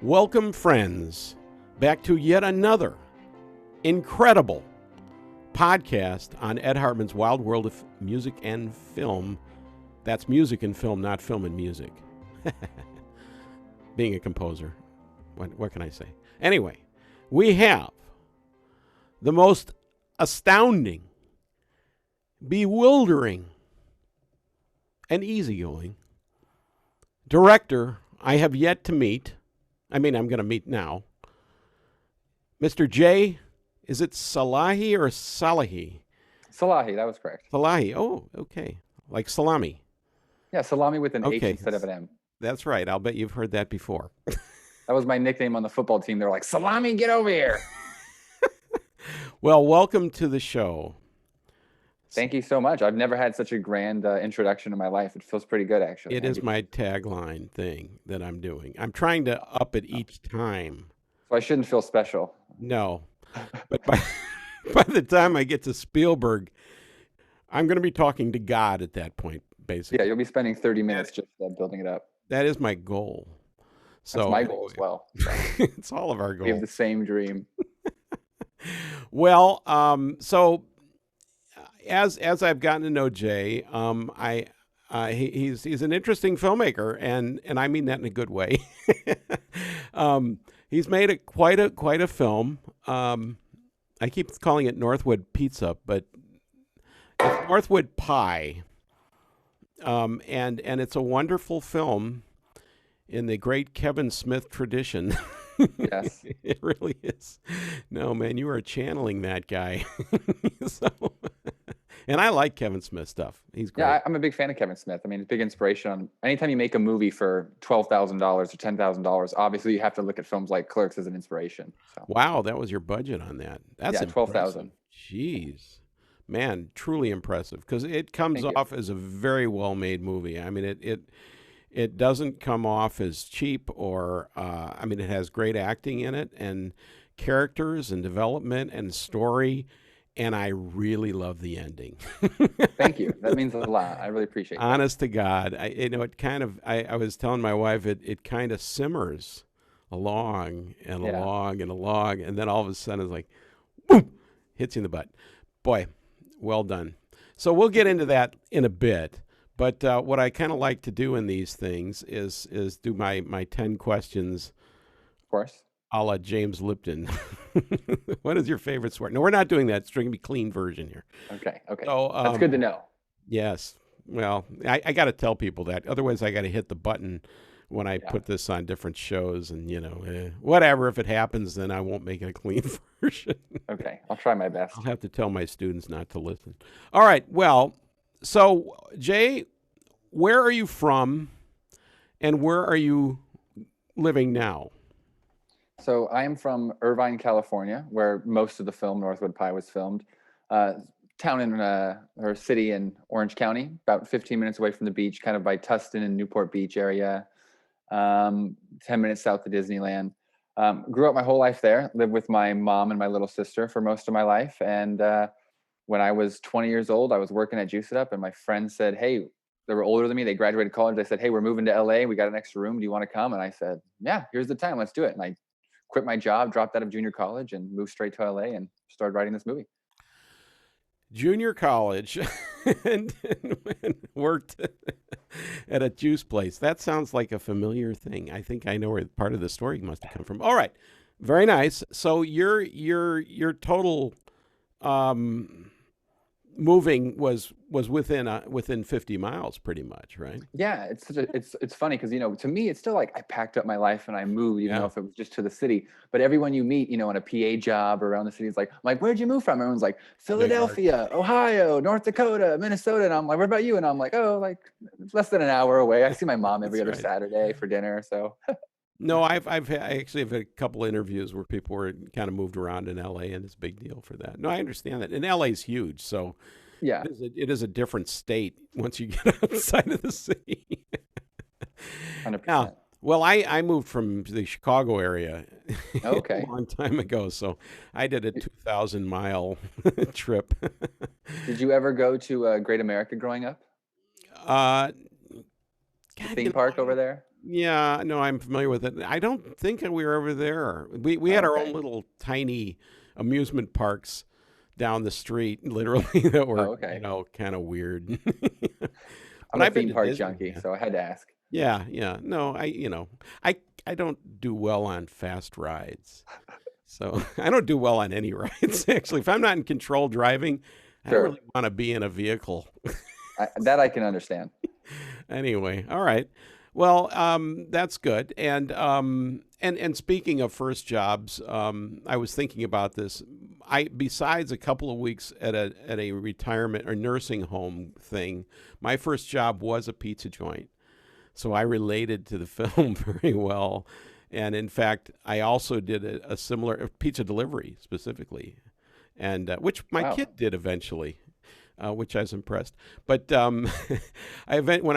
Welcome, friends, back to yet another incredible podcast on Ed Hartman's Wild World of Music and Film. That's music and film, not film and music. Being a composer, what can I say? Anyway, we have the most astounding, bewildering, and easygoing director I have yet to meet. I'm going to meet now. Mr. J, is it SALAHI or SALAHI? SALAHI, that was correct. SALAHI, oh, okay. Like salami. Yeah, salami with an H instead of an M. That's right. I'll bet you've heard that before. That was my nickname on the football team. They're like, Salami, get over here. Well, welcome to the show. Thank you so much. I've never had such a grand introduction in my life. It feels pretty good, actually. It is my tagline thing that I'm doing. I'm trying to up it each time. So I shouldn't feel special. No. But by the time I get to Spielberg, I'm going to be talking to God at that point, basically. Yeah, you'll be spending 30 minutes just building it up. That is my goal. So that's my goal as well. So. It's all of our goals. We have the same dream. Well, so as I've gotten to know Jay, he's an interesting filmmaker, and I mean that in a good way. He's made quite a film. I keep calling it Northwood Pizza, but it's Northwood Pie, and it's a wonderful film in the great Kevin Smith tradition. Yes. It really is. No, man, you are channeling that guy. And I like Kevin Smith stuff. He's great. Yeah, I'm a big fan of Kevin Smith. I mean, it's a big inspiration. Anytime you make a movie for $12,000 or $10,000, obviously you have to look at films like Clerks as an inspiration. So. Wow, that was your budget on that. That's $12,000. Jeez. Man, truly impressive, because it comes off as a very well-made movie. I mean, it doesn't come off as cheap or, it has great acting in it and characters and development and story, and I really love the ending. Thank you. That means a lot. I really appreciate it. Honest to God, I was telling my wife, it kind of simmers along and along and along, and then all of a sudden it's like, boom, hits you in the butt. Boy, well done. So we'll get into that in a bit. But what I kind of like to do in these things is do my 10 questions. Of course. A la James Lipton. What is your favorite swear? No, we're not doing that. It's going to be clean version here. Okay. So, that's good to know. Yes. Well, I got to tell people that. Otherwise, I got to hit the button when I put this on different shows. And, whatever. If it happens, then I won't make it a clean version. Okay. I'll try my best. I'll have to tell my students not to listen. All right. Well, so, Jay, where are you from and where are you living now? So I am from Irvine, California, where most of the film Northwood Pie was filmed. Town in or city in Orange County, about 15 minutes away from the beach, kind of by Tustin and Newport Beach area, 10 minutes south of Disneyland. Grew up my whole life there, lived with my mom and my little sister for most of my life. And when I was 20 years old, I was working at Juice It Up, and my friends said, hey, they were older than me. They graduated college. They said, hey, we're moving to LA. We got an extra room. Do you want to come? And I said, yeah, here's the time. Let's do it. And I quit my job, dropped out of junior college, and moved straight to LA and started writing this movie. Junior college and worked at a juice place. That sounds like a familiar thing. I think I know where part of the story must have come from. All right. Very nice. So your total moving was within 50 miles pretty much, right? Yeah, it's funny because to me it's still like I packed up my life and I moved, even though if it was just to the city. But everyone you meet, on a PA job around the city is like, where'd you move from? Everyone's like, Philadelphia, Ohio, North Dakota, Minnesota, and I'm like, what about you? And I'm like, oh, like it's less than an hour away. I see my mom every other Saturday for dinner, so. No, I actually have had a couple interviews where people were kind of moved around in LA, and it's a big deal for that. No, I understand that. And LA is huge, so yeah, it is a different state once you get outside of the city. 100%. Now, well, I moved from the Chicago area a long time ago, so I did a 2,000-mile trip. Did you ever go to Great America growing up? God, theme park over there? Yeah, no, I'm familiar with it. I don't think we were ever there. We Oh, had our own okay. little tiny amusement parks down the street, literally, that Oh, were, okay. kind of weird. I'm But a I've been theme to park junkie, Disneyland. so I had to ask. Yeah, yeah. No, I I don't do well on fast rides. So I don't do well on any rides, actually. If I'm not in control driving, I don't Sure. really want to be in a vehicle. That I can understand. Anyway, all right. Well, that's good. And speaking of first jobs, I was thinking about this. I besides a couple of weeks at a retirement or nursing home thing, my first job was a pizza joint. So I related to the film very well. And in fact, I also did a similar pizza delivery specifically, and which my Wow. kid did eventually, which I was impressed. But when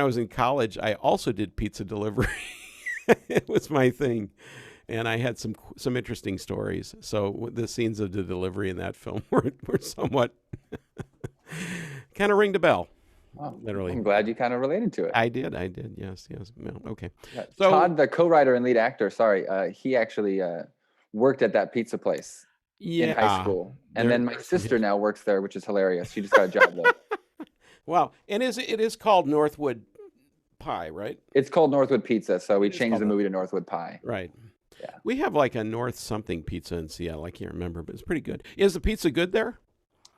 I was in college, I also did pizza delivery. It was my thing, and I had some interesting stories. So the scenes of the delivery in that film were somewhat kind of ringed a bell, Oh, literally. I'm glad you kind of related to it. I did. I did. Yes. Yes. Well, okay. Yeah. So Todd, the co-writer and lead actor, sorry, he actually worked at that pizza place in high yeah, school, and then my there's some sister history. now works there, which is hilarious. She just got a job there. Wow. And it is called Northwood Pie, right? It's called Northwood Pizza, so we It is changed called the that. movie to Northwood Pie. Right. Yeah. We have like a North something pizza in Seattle. I can't remember, but it's pretty good. Is the pizza good there?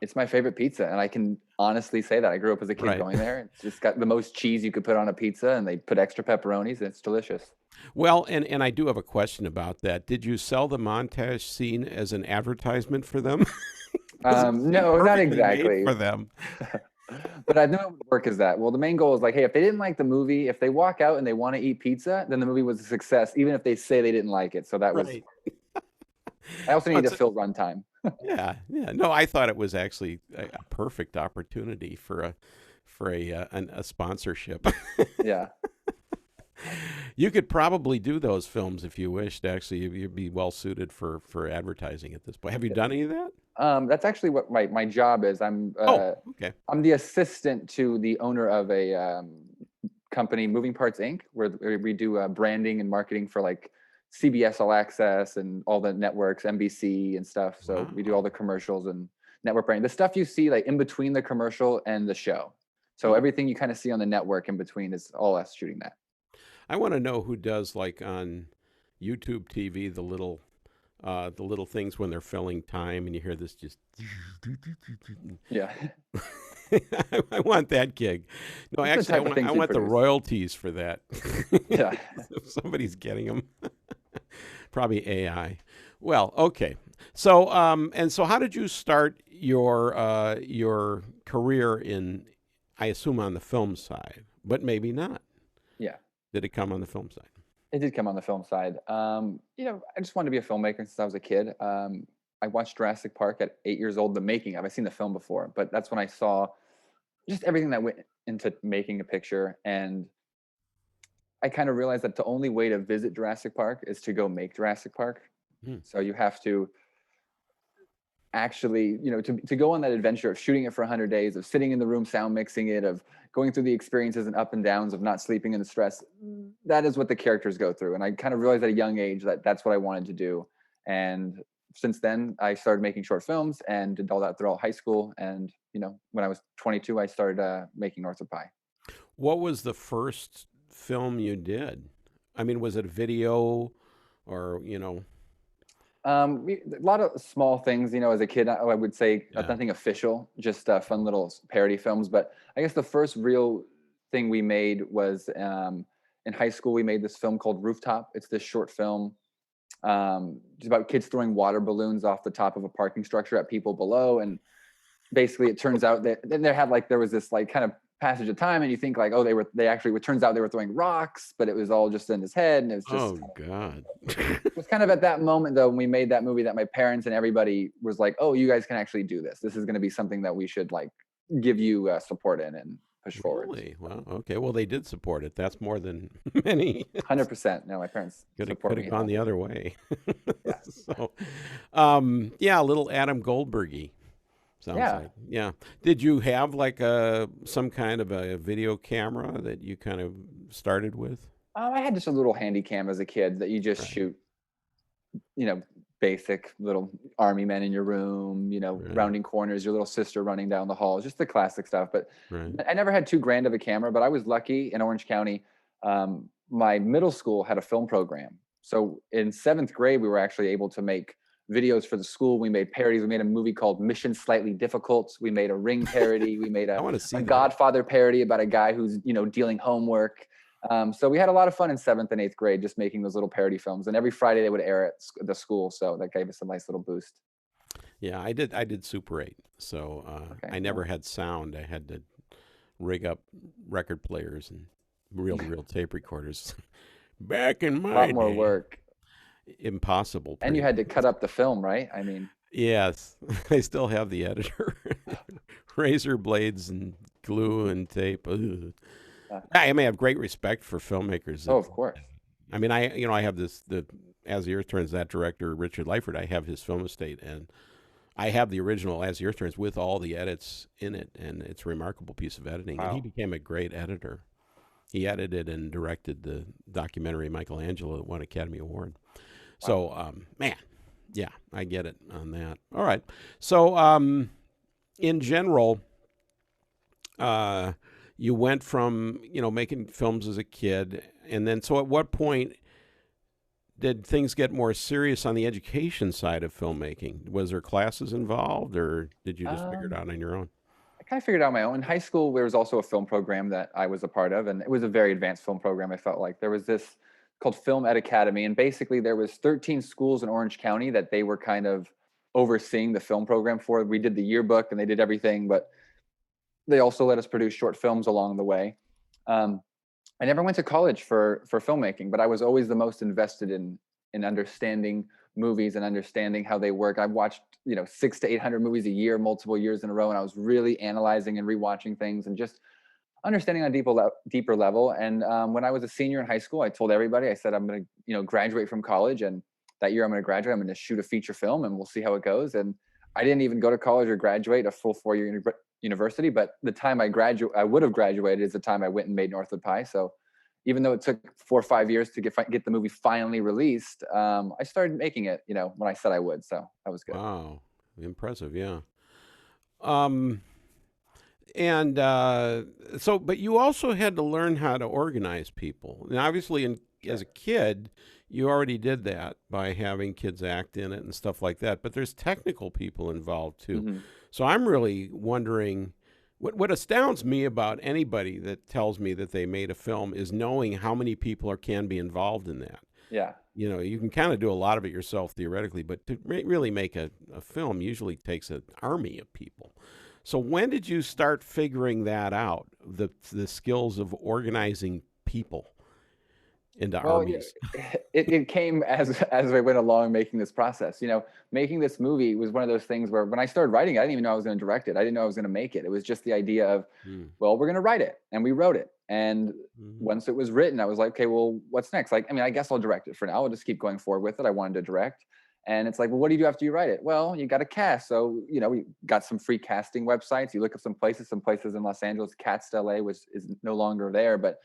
It's my favorite pizza, and I can honestly say that. I grew up as a kid Right. going there. It's just got the most cheese you could put on a pizza, and they put extra pepperonis, and it's delicious. Well, and I do have a question about that. Did you sell the montage scene as an advertisement for them? 'Cause it seemed No, not perfectly made exactly. for them. But I know it would work as that. Well, the main goal is like, hey, if they didn't like the movie, if they walk out and they want to eat pizza, then the movie was a success, even if they say they didn't like it. So that was. Right. I also No, need to fill runtime. yeah, yeah. No, I thought it was actually a perfect opportunity for a sponsorship. Yeah. You could probably do those films if you wished. Actually, you'd be well suited for advertising at this point. Have you done any of that? That's actually what my job is. Oh, okay. I'm the assistant to the owner of a company, Moving Parts Inc., where we do branding and marketing for like CBS All Access and all the networks, NBC and stuff. So we do all Wow. the commercials and network branding. The stuff you see like in between the commercial and the show. So Oh, everything you kind of see on the network in between is all us shooting that. I want to know who does like on YouTube TV the little things when they're filling time and you hear this just. Yeah. I want that gig. No, That's the actually, type of I things we want the produce. royalties for that. Yeah. If somebody's getting them, probably AI. Well, okay. So, and so, how did you start your career in? I assume on the film side, but maybe not. Yeah. Did it come on the film side? It did come on the film side. I just wanted to be a filmmaker since I was a kid. I watched Jurassic Park at 8 years old, the making of. I've seen the film before, but that's when I saw just everything that went into making a picture. And I kind of realized that the only way to visit Jurassic Park is to go make Jurassic Park. Hmm. So you have to actually, to go on that adventure of shooting it for 100 days, of sitting in the room, sound mixing it, of going through the experiences and up and downs of not sleeping and the stress. That is what the characters go through. And I kind of realized at a young age that that's what I wanted to do. And since then, I started making short films and did all that throughout high school. And, when I was 22, I started making Northwood Pie. What was the first film you did? I mean, was it a video or, A lot of small things, as a kid, I would say yeah. nothing official, just fun little parody films. But I guess the first real thing we made was in high school. We made this film called Rooftop. It's this short film just about kids throwing water balloons off the top of a parking structure at people below. And basically it turns out that there was this like kind of passage of time and you think like, oh, it turns out they were throwing rocks, but it was all just in his head. And it was just, Oh God. it was kind of at that moment though, when we made that movie, that my parents and everybody was like, oh, you guys can actually do this. This is going to be something that we should like give you support in and push forward. Really? Well, okay. Well, they did support it. That's more than many. 100%. No, my parents support Could me. have gone the other way. Yeah. So, yeah, a little Adam Goldbergy. Sounds Yeah. like. Yeah. Did you have like some kind of a video camera that you kind of started with? I had just a little handy cam as a kid that you just Right. shoot, basic little army men in your room, Right. rounding corners, your little sister running down the hall, just the classic stuff. But Right. I never had too grand of a camera, but I was lucky in Orange County. My middle school had a film program. So in 7th grade, we were actually able to make videos for the school. We made parodies. We made a movie called Mission Slightly Difficult. We made a Ring parody. We made I a, want to see a that. Godfather parody about a guy who's, dealing homework. So we had a lot of fun in 7th and 8th grade just making those little parody films. And every Friday they would air at the school. So that gave us a nice little boost. Yeah, I did Super 8. So Okay, I never cool. had sound. I had to rig up record players and reel-to-reel tape recorders. Back in A my lot more day, work. impossible And pretty you had to much. cut up the film, right? I mean, Yes, I still have the editor. Razor blades and glue and tape. Ugh. uh, I mean, I have great respect for filmmakers oh, that, of course. I mean, I have the As the Earth Turns, that director Richard Leifert. I have his film estate, and I have the original As the Earth Turns with all the edits in it, and it's a remarkable piece of editing. And he Wow. became a great editor. He edited and directed the documentary Michelangelo that won Academy Award. Wow. So, man, yeah, I get it on that. All right. So, in general, uh, you went from making films as a kid, and then so at what point did things get more serious on the education side of filmmaking? Was there classes involved, or did you just figure it Um, out on your own? I kind of figured out my own. In high school, there was also a film program that I was a part of, and it was a very advanced film program. I felt like there was this called Film Ed Academy, and basically there was 13 schools in Orange County that they were kind of overseeing the film program for. We did the yearbook and they did everything, but they also let us produce short films along the way. Um, I never went to college for filmmaking, but I was always the most invested in understanding movies and understanding how they work. I've watched 600 to 800 movies a year, multiple years in a row, and I was really analyzing and rewatching things and just understanding on a deeper level. And when I was a senior in high school, I told everybody, I said, I'm going to graduate from college, and that year I'm going to graduate. I'm going to shoot a feature film, and we'll see how it goes. And I didn't even go to college or graduate a full 4-year university, but the time I would have graduated is the time I went and made Northwood Pie. So even though it took 4 or 5 years to get the movie finally released, I started making it, when I said I would. So that was good. Wow, impressive. Yeah. Um, and so, but you also had to learn how to organize people. And obviously, as Sure. a kid, you already did that by having kids act in it and stuff like that. But there's technical people involved too. Hmm. So I'm really wondering what astounds me about anybody that tells me that they made a film is knowing how many people can be involved in that. Yeah. You can kind of do a lot of it yourself theoretically, but to really make a film usually takes an army of people. So when did you start figuring that out, the skills of organizing people into Well, armies? it came as I went along making this process. Making this movie was one of those things where when I started writing, I didn't even know I was going to direct it. I didn't know I was going to make it. It was just the idea of, Mm, well, we're going to write it, and we wrote it. And mhm. once it was written, I was like, okay, well, what's next? Like, I mean, I guess I'll direct it for now. I'll just keep going forward with it. I wanted to direct. And it's like, well, what do you do after you write it? Well, you got to cast. So, we got some free casting websites. You look up some places in Los Angeles. Cats LA is no longer there, but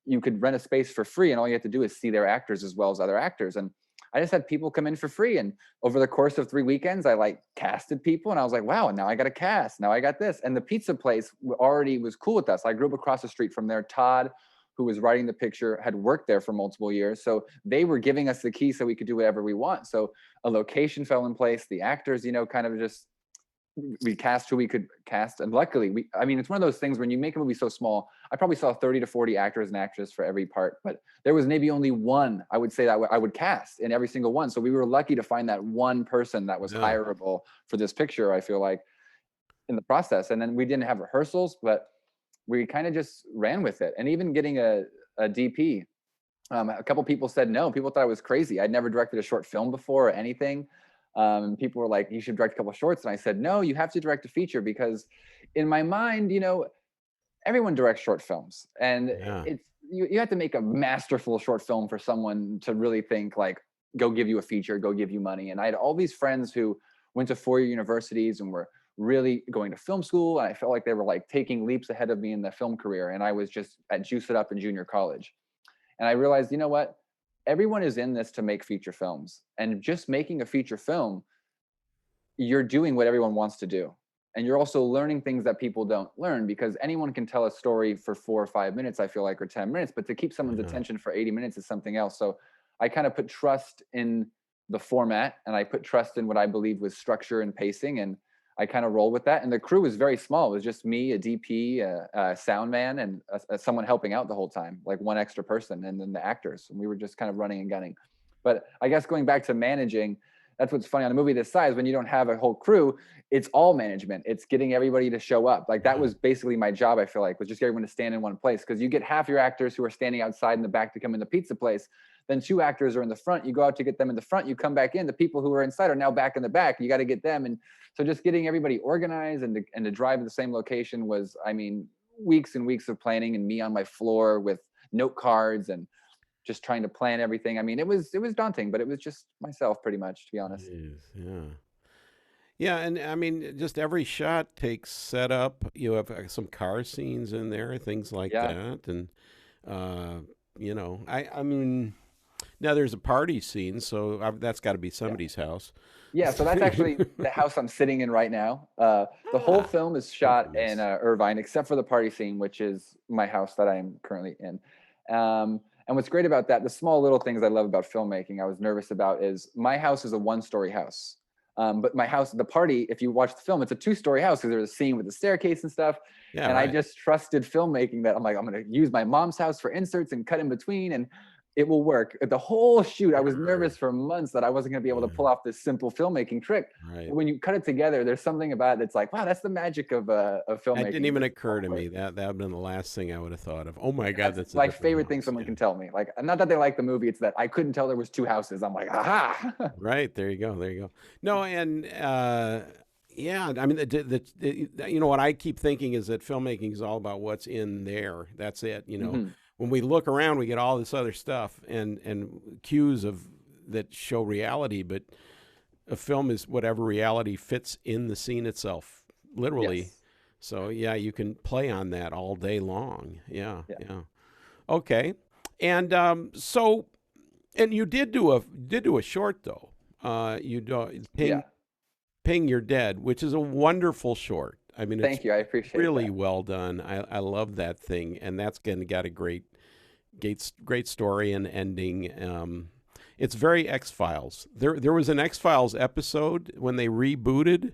you could rent a space for free, and all you have to do is see their actors as well as other actors. And I just had people come in for free. And over the course of 3 weekends, I like casted people, and I was like, wow, now I got a cast. Now I got this. And the pizza place already was cool with us. I grew up across the street from there. Todd, who was writing the picture, had worked there for multiple years. So they were giving us the key so we could do whatever we want. So a location fell in place. The actors, kind of just we cast who we could cast, and luckily it's one of those things when you make a movie so small. I probably saw 30 to 40 actors and actresses for every part, but there was maybe only one I would say that I would cast in every single one. So we were lucky to find that one person that was Yeah. hireable for this picture, I feel like, in the process. And then we didn't have rehearsals, but we kind of just ran with it. And even getting a DP, a couple people said no. People thought I was crazy. I'd never directed a short film before or anything. And people were like, you should direct a couple of shorts. And I said, no, you have to direct a feature, because in my mind, everyone directs short films. And Yeah. it's you have to make a masterful short film for someone to really think like, go give you a feature, go give you money. And I had all these friends who went to 4-year universities and were really going to film school. And I felt like they were like taking leaps ahead of me in the film career. And I was just at Juice It Up in junior college. And I realized, you know what? Everyone is in this to make feature films, and just making a feature film, you're doing what everyone wants to do. And you're also learning things that people don't learn, because anyone can tell a story for 4 or 5 minutes, I feel like, or 10 minutes, but to keep someone's attention for 80 minutes is something else. So I kind of put trust in the format, and I put trust in what I believe was structure and pacing, and I kind of roll with that. And the crew was very small. It was just me, a DP, a sound man, and someone helping out the whole time, like one extra person, and then the actors. And we were just kind of running and gunning. But I guess going back to managing, that's what's funny on a movie this size, when you don't have a whole crew, it's all management. It's getting everybody to show up. Like that was basically my job, I feel like, was just get everyone to stand in one place. Because you get half your actors who are standing outside in the back to come in the pizza place. Then 2 actors are in the front. You go out to get them in the front. You come back in. The people who are inside are now back in the back. You got to get them. And so just getting everybody organized and to drive to the same location was, I mean, weeks and weeks of planning, and me on my floor with note cards and just trying to plan everything. I mean, it was daunting, but it was just myself pretty much, to be honest. Yeah. Yeah, and I mean, just every shot takes setup. You have some car scenes in there, things like that, and you know, I mean, now there's a party scene, so that's got to be somebody's house. Yeah, so that's actually the house I'm sitting in right now. The whole film is shot in Irvine, except for the party scene, which is my house that I'm currently in. And what's great about that, the small little things I love about filmmaking, I was nervous about, is my house is a 1-story house. But my house, the party, if you watch the film, it's a 2-story house, because there's a scene with the staircase and stuff. Yeah, and I just trusted filmmaking that I'm like, I'm going to use my mom's house for inserts and cut in between, and it will work. The whole shoot, I was nervous for months that I wasn't going to be able to pull off this simple filmmaking trick. Right. But when you cut it together, there's something about it that's like, wow, that's the magic of filmmaking. That didn't even occur to me. That would have been the last thing I would have thought of. Oh my God, that's my favorite thing someone can tell me. Like, not that they like the movie, it's that I couldn't tell there was 2 houses. I'm like, aha. Right, there you go. There you go. No, and yeah, I mean, you know what I keep thinking is that filmmaking is all about what's in there. That's it. You know, when we look around, we get all this other stuff and cues of that show reality, but a film is whatever reality fits in the scene itself, literally. Yes. So yeah, you can play on that all day long. Yeah. Okay, and so, and you did do a short though. You do Ping You're Dead, which is a wonderful short. I mean, thank you. I appreciate really that. well done. I love that thing, and that's got a great story and ending. It's very X-Files. There was an X-Files episode when they rebooted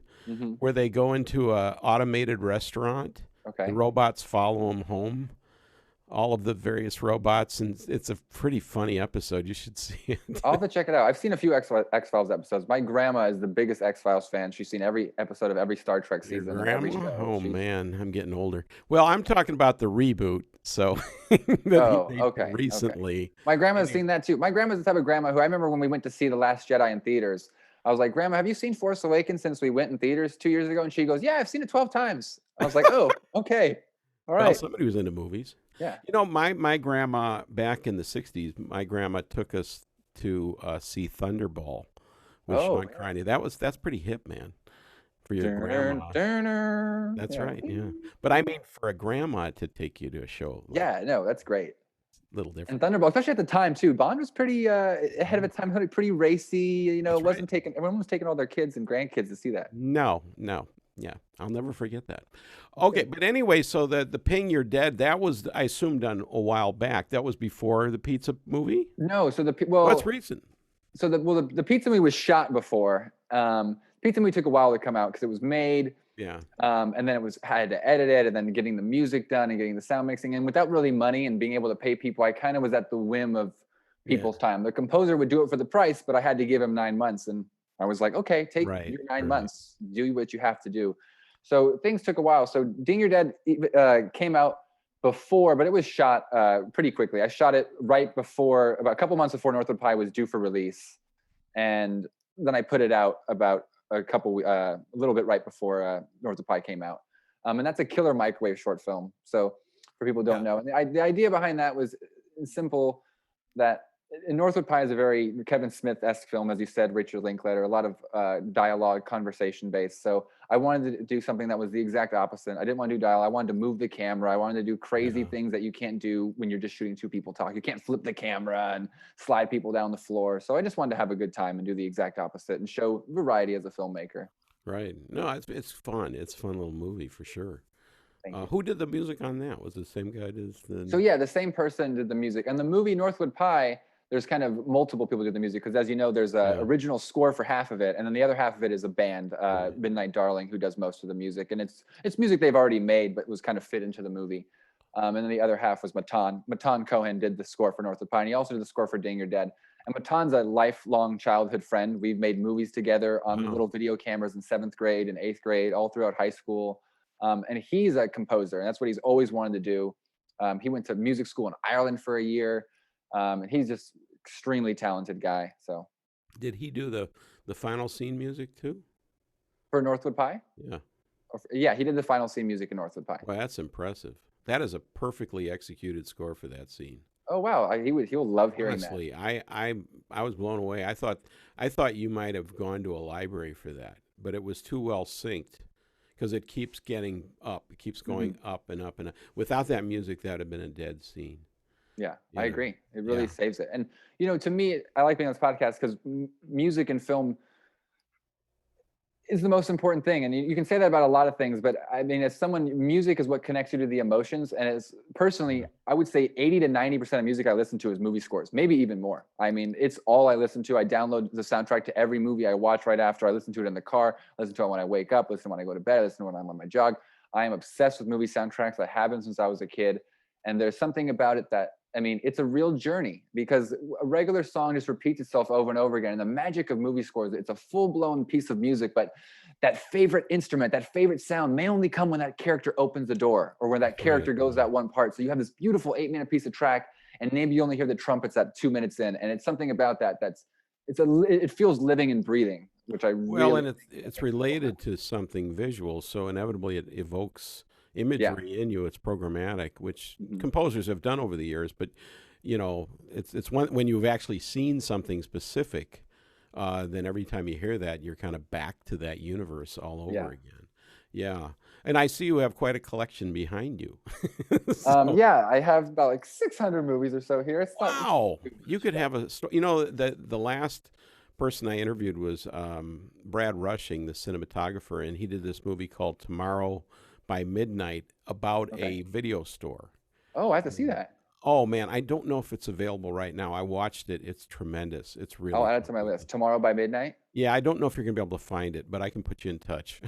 where they go into a automated restaurant. Okay. The robots follow them home. All of the various robots, and it's a pretty funny episode. You should see it. I'll have to check it out. I've seen a few X-Files episodes. My grandma is the biggest X-Files fan. She's seen every episode of every Star Trek season. Your grandma? Every show. Oh man, I'm getting older. Well, I'm talking about the reboot. So recently. Okay. My grandma's seen that too. My grandma's the type of grandma who, I remember when we went to see The Last Jedi in theaters, I was like, Grandma, have you seen Force Awakens since we went in theaters 2 years ago? And she goes, yeah, I've seen it 12 times. I was like, oh, okay. All right. Well, somebody was into movies. Yeah. You know, my grandma back in the 60s, my grandma took us to see Thunderball with Sean Connery. That's pretty hip, man. For your grandma. That's right, yeah. But I mean, for a grandma to take you to a show. Yeah, no, that's great. A little different. And Thunderball, especially at the time too, Bond was pretty ahead of its time, pretty racy. You know, everyone was taking all their kids and grandkids to see that. No. Yeah, I'll never forget that. Okay, but anyway, so the Ping You're Dead, that was, I assume, done a while back. That was before the pizza movie? No, so that's recent. So the pizza movie was shot before. Pizza movie took a while to come out because it was made. Yeah. And then had to edit it, and then getting the music done and getting the sound mixing. And without really money and being able to pay people, I kind of was at the whim of people's time. The composer would do it for the price, but I had to give him 9 months. And I was like, okay, take your 9 months, do what you have to do. So things took a while. So Ping You're Dead came out before, but it was shot pretty quickly. I shot it right before, about a couple months before Northwood Pie was due for release. And then I put it out about a little bit right before Northwood Pie came out. And that's a killer microwave short film. So for people who don't know, and the idea behind that was simple, that Northwood Pie is a very Kevin Smith-esque film, as you said, Richard Linklater, a lot of dialogue, conversation based. So I wanted to do something that was the exact opposite. I didn't want to do dialogue. I wanted to move the camera. I wanted to do crazy things that you can't do when you're just shooting two people talk. You can't flip the camera and slide people down the floor. So I just wanted to have a good time and do the exact opposite and show variety as a filmmaker. Right. No, it's fun. It's a fun little movie for sure. Thank you. Who did the music on that? Was it the same guy as So the? yeah, the same person did the music. And the movie Northwood Pie, there's kind of multiple people do the music because, as you know, there's a Yeah. original score for half of it, and then the other half of it is a band, Right. Midnight Darling, who does most of the music, and it's music they've already made, but was kind of fit into the movie. And then the other half was Matan. Matan Cohen did the score for Northwood Pie, and he also did the score for Ding You're Dead. And Matan's a lifelong childhood friend. We've made movies together on Wow. little video cameras in 7th grade and 8th grade, all throughout high school. And he's a composer, and that's what he's always wanted to do. He went to music school in Ireland for a year. And he's just extremely talented guy. So Did he do the final scene music too? for Northwood Pie, Yeah. yeah, he did the final scene music in Northwood Pie. Well, that's impressive. That is a perfectly executed score for that scene. Oh wow, he'll love hearing that. Honestly, I was blown away. I thought you might have gone to a library for that, but it was too well synced because it keeps getting up. It keeps going up and up and up. Without that music, that would have been a dead scene. Yeah, You I know? agree. It really Yeah. saves it. And to me, I like being on this podcast because music and film is the most important thing. And you can say that about a lot of things, but I mean, as someone, music is what connects you to the emotions. And as personally, I would say 80 to 90% of music I listen to is movie scores, maybe even more. I mean, it's all I listen to. I download the soundtrack to every movie I watch right after. I listen to it in the car, listen to it when I wake up, listen when I go to bed, listen when I'm on my jog. I am obsessed with movie soundtracks. I have been since I was a kid. And there's something about it that, I mean, it's a real journey because a regular song just repeats itself over and over again. And the magic of movie scores, it's a full-blown piece of music, but that favorite instrument, that favorite sound may only come when that character opens the door or when that character goes that one part. So you have this beautiful 8-minute piece of track and maybe you only hear the trumpets at 2 minutes in. And it's something about that it feels living and breathing, which I Well, really and it's related to something visual, so inevitably it evokes imagery in you. It's programmatic, which composers have done over the years. But it's when you've actually seen something specific, then every time you hear that, you're kind of back to that universe all over again. Yeah, and I see you have quite a collection behind you. yeah, I have about like 600 movies or so here. It's wow, you could have a story. The last person I interviewed was Brad Rushing, the cinematographer, and he did this movie called Tomorrow by Midnight about a video store. Oh, I have to see that. Oh man, I don't know if it's available right now. I watched it. It's tremendous. It's really I'll add it to my list. Tomorrow by Midnight. Yeah, I don't know if you're gonna be able to find it, but I can put you in touch.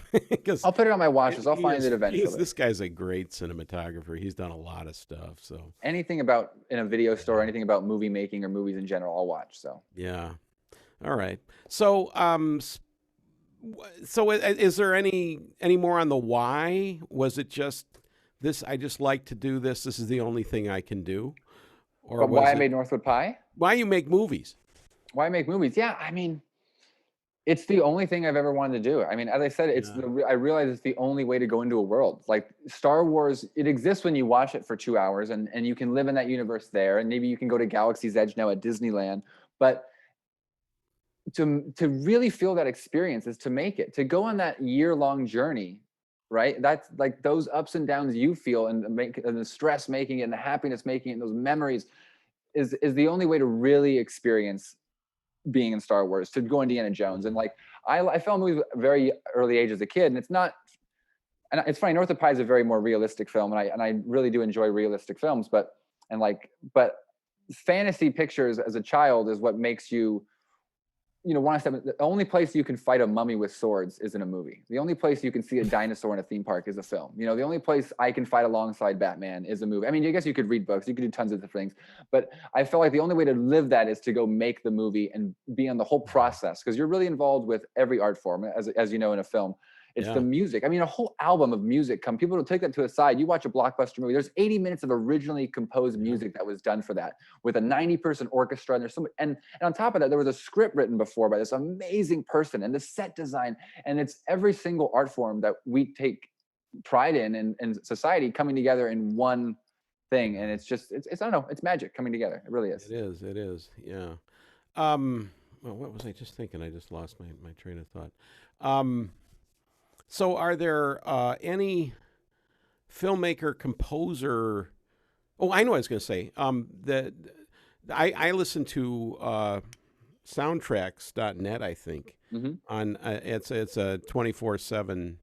I'll put it on my watch list. I'll find it eventually. This guy's a great cinematographer. He's done a lot of stuff. So anything about in a video store, anything about movie making or movies in general, I'll watch. So yeah, all right. So is there any more on the why? Was it just this? I just like to do this. This is the only thing I can do. Or but why I made Northwood Pie? Why you make movies? Why I make movies? Yeah, I mean, it's the only thing I've ever wanted to do. I mean, as I said, I realize it's the only way to go into a world. Like Star Wars, it exists when you watch it for 2 hours and you can live in that universe there. And maybe you can go to Galaxy's Edge now at Disneyland. But to really feel that experience is to make it, to go on that year-long journey, right? That's like those ups and downs you feel and the stress making it and the happiness making it and those memories is the only way to really experience being in Star Wars, to go Indiana Jones. And like I fell in movies at a very early age as a kid, and it's funny, Northwood Pie is a very more realistic film, and I really do enjoy realistic films, but fantasy pictures as a child is what makes you want to step. The only place you can fight a mummy with swords is in a movie. The only place you can see a dinosaur in a theme park is a film. The only place I can fight alongside Batman is a movie. I mean, I guess you could read books, you could do tons of different things, but I felt like the only way to live that is to go make the movie and be on the whole process, because you're really involved with every art form, as you know, in a film. It's the music. I mean, a whole album of music people will take that to a side. You watch a blockbuster movie, there's 80 minutes of originally composed music that was done for that with a 90-person orchestra. And there's and on top of that, there was a script written before by this amazing person, and the set design, and it's every single art form that we take pride in society coming together in one thing, and it's just it's I don't know, it's magic coming together. It really is. It is, yeah. Well, what was I just thinking? I just lost my train of thought. Um, so are there any filmmaker composer? Oh, I know what I was going to say. I listen to soundtracks.net, I think. Hmm. On it's a 24/7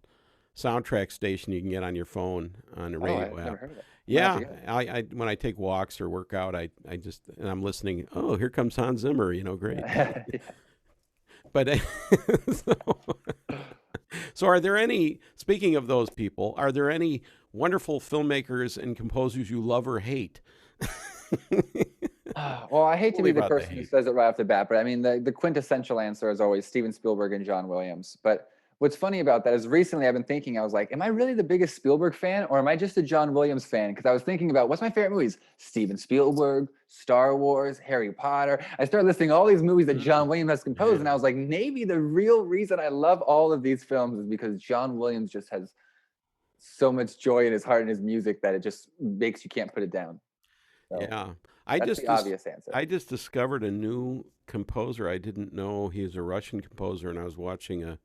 soundtrack station you can get on your phone on a Oh, radio I've never app. heard of it. I'm gonna have to Yeah, get it. I when I take walks or work out, I just and I'm listening. Oh, here comes Hans Zimmer. Great. Yeah. But so, so are there any? Speaking of those people, are there any wonderful filmmakers and composers you love or hate? Well, I hate to We'll be leave the out the person who hate. says it right off the bat, but I mean, the quintessential answer is always Steven Spielberg and John Williams. But what's funny about that is recently I've been thinking, I was like, am I really the biggest Spielberg fan, or am I just a John Williams fan? Because I was thinking about what's my favorite movies? Steven Spielberg, Star Wars, Harry Potter. I started listing all these movies that John Williams has composed, and I was like, maybe the real reason I love all of these films is because John Williams just has so much joy in his heart and his music that it just makes you can't put it down. So Yeah, I that's just the dis- obvious answer. I just discovered a new composer. I didn't know he's a Russian composer, and I was watching a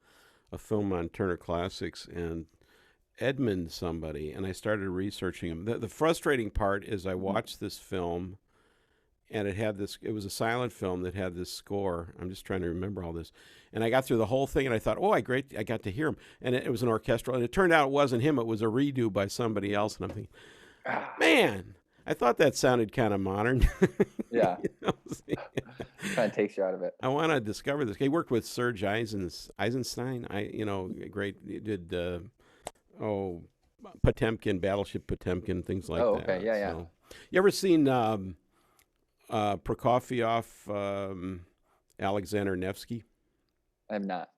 film on Turner Classics and Edmund somebody, and I started researching him. The frustrating part is I Mhm. watched this film, and it was a silent film that had this score. I'm just trying to remember all this. And I got through the whole thing, and I thought, oh, I got to hear him. And it was an orchestral, and it turned out it wasn't him. It was a redo by somebody else. And I'm thinking, Ah, man, I thought that sounded kind of modern. yeah, You know, kind of takes you out of it. I want to discover this. He worked with Serge Eisenstein. Great. He did oh Potemkin, Battleship Potemkin, things like Oh, that. okay, yeah, yeah. So, you ever seen Prokofiev, Alexander Nevsky? I'm not.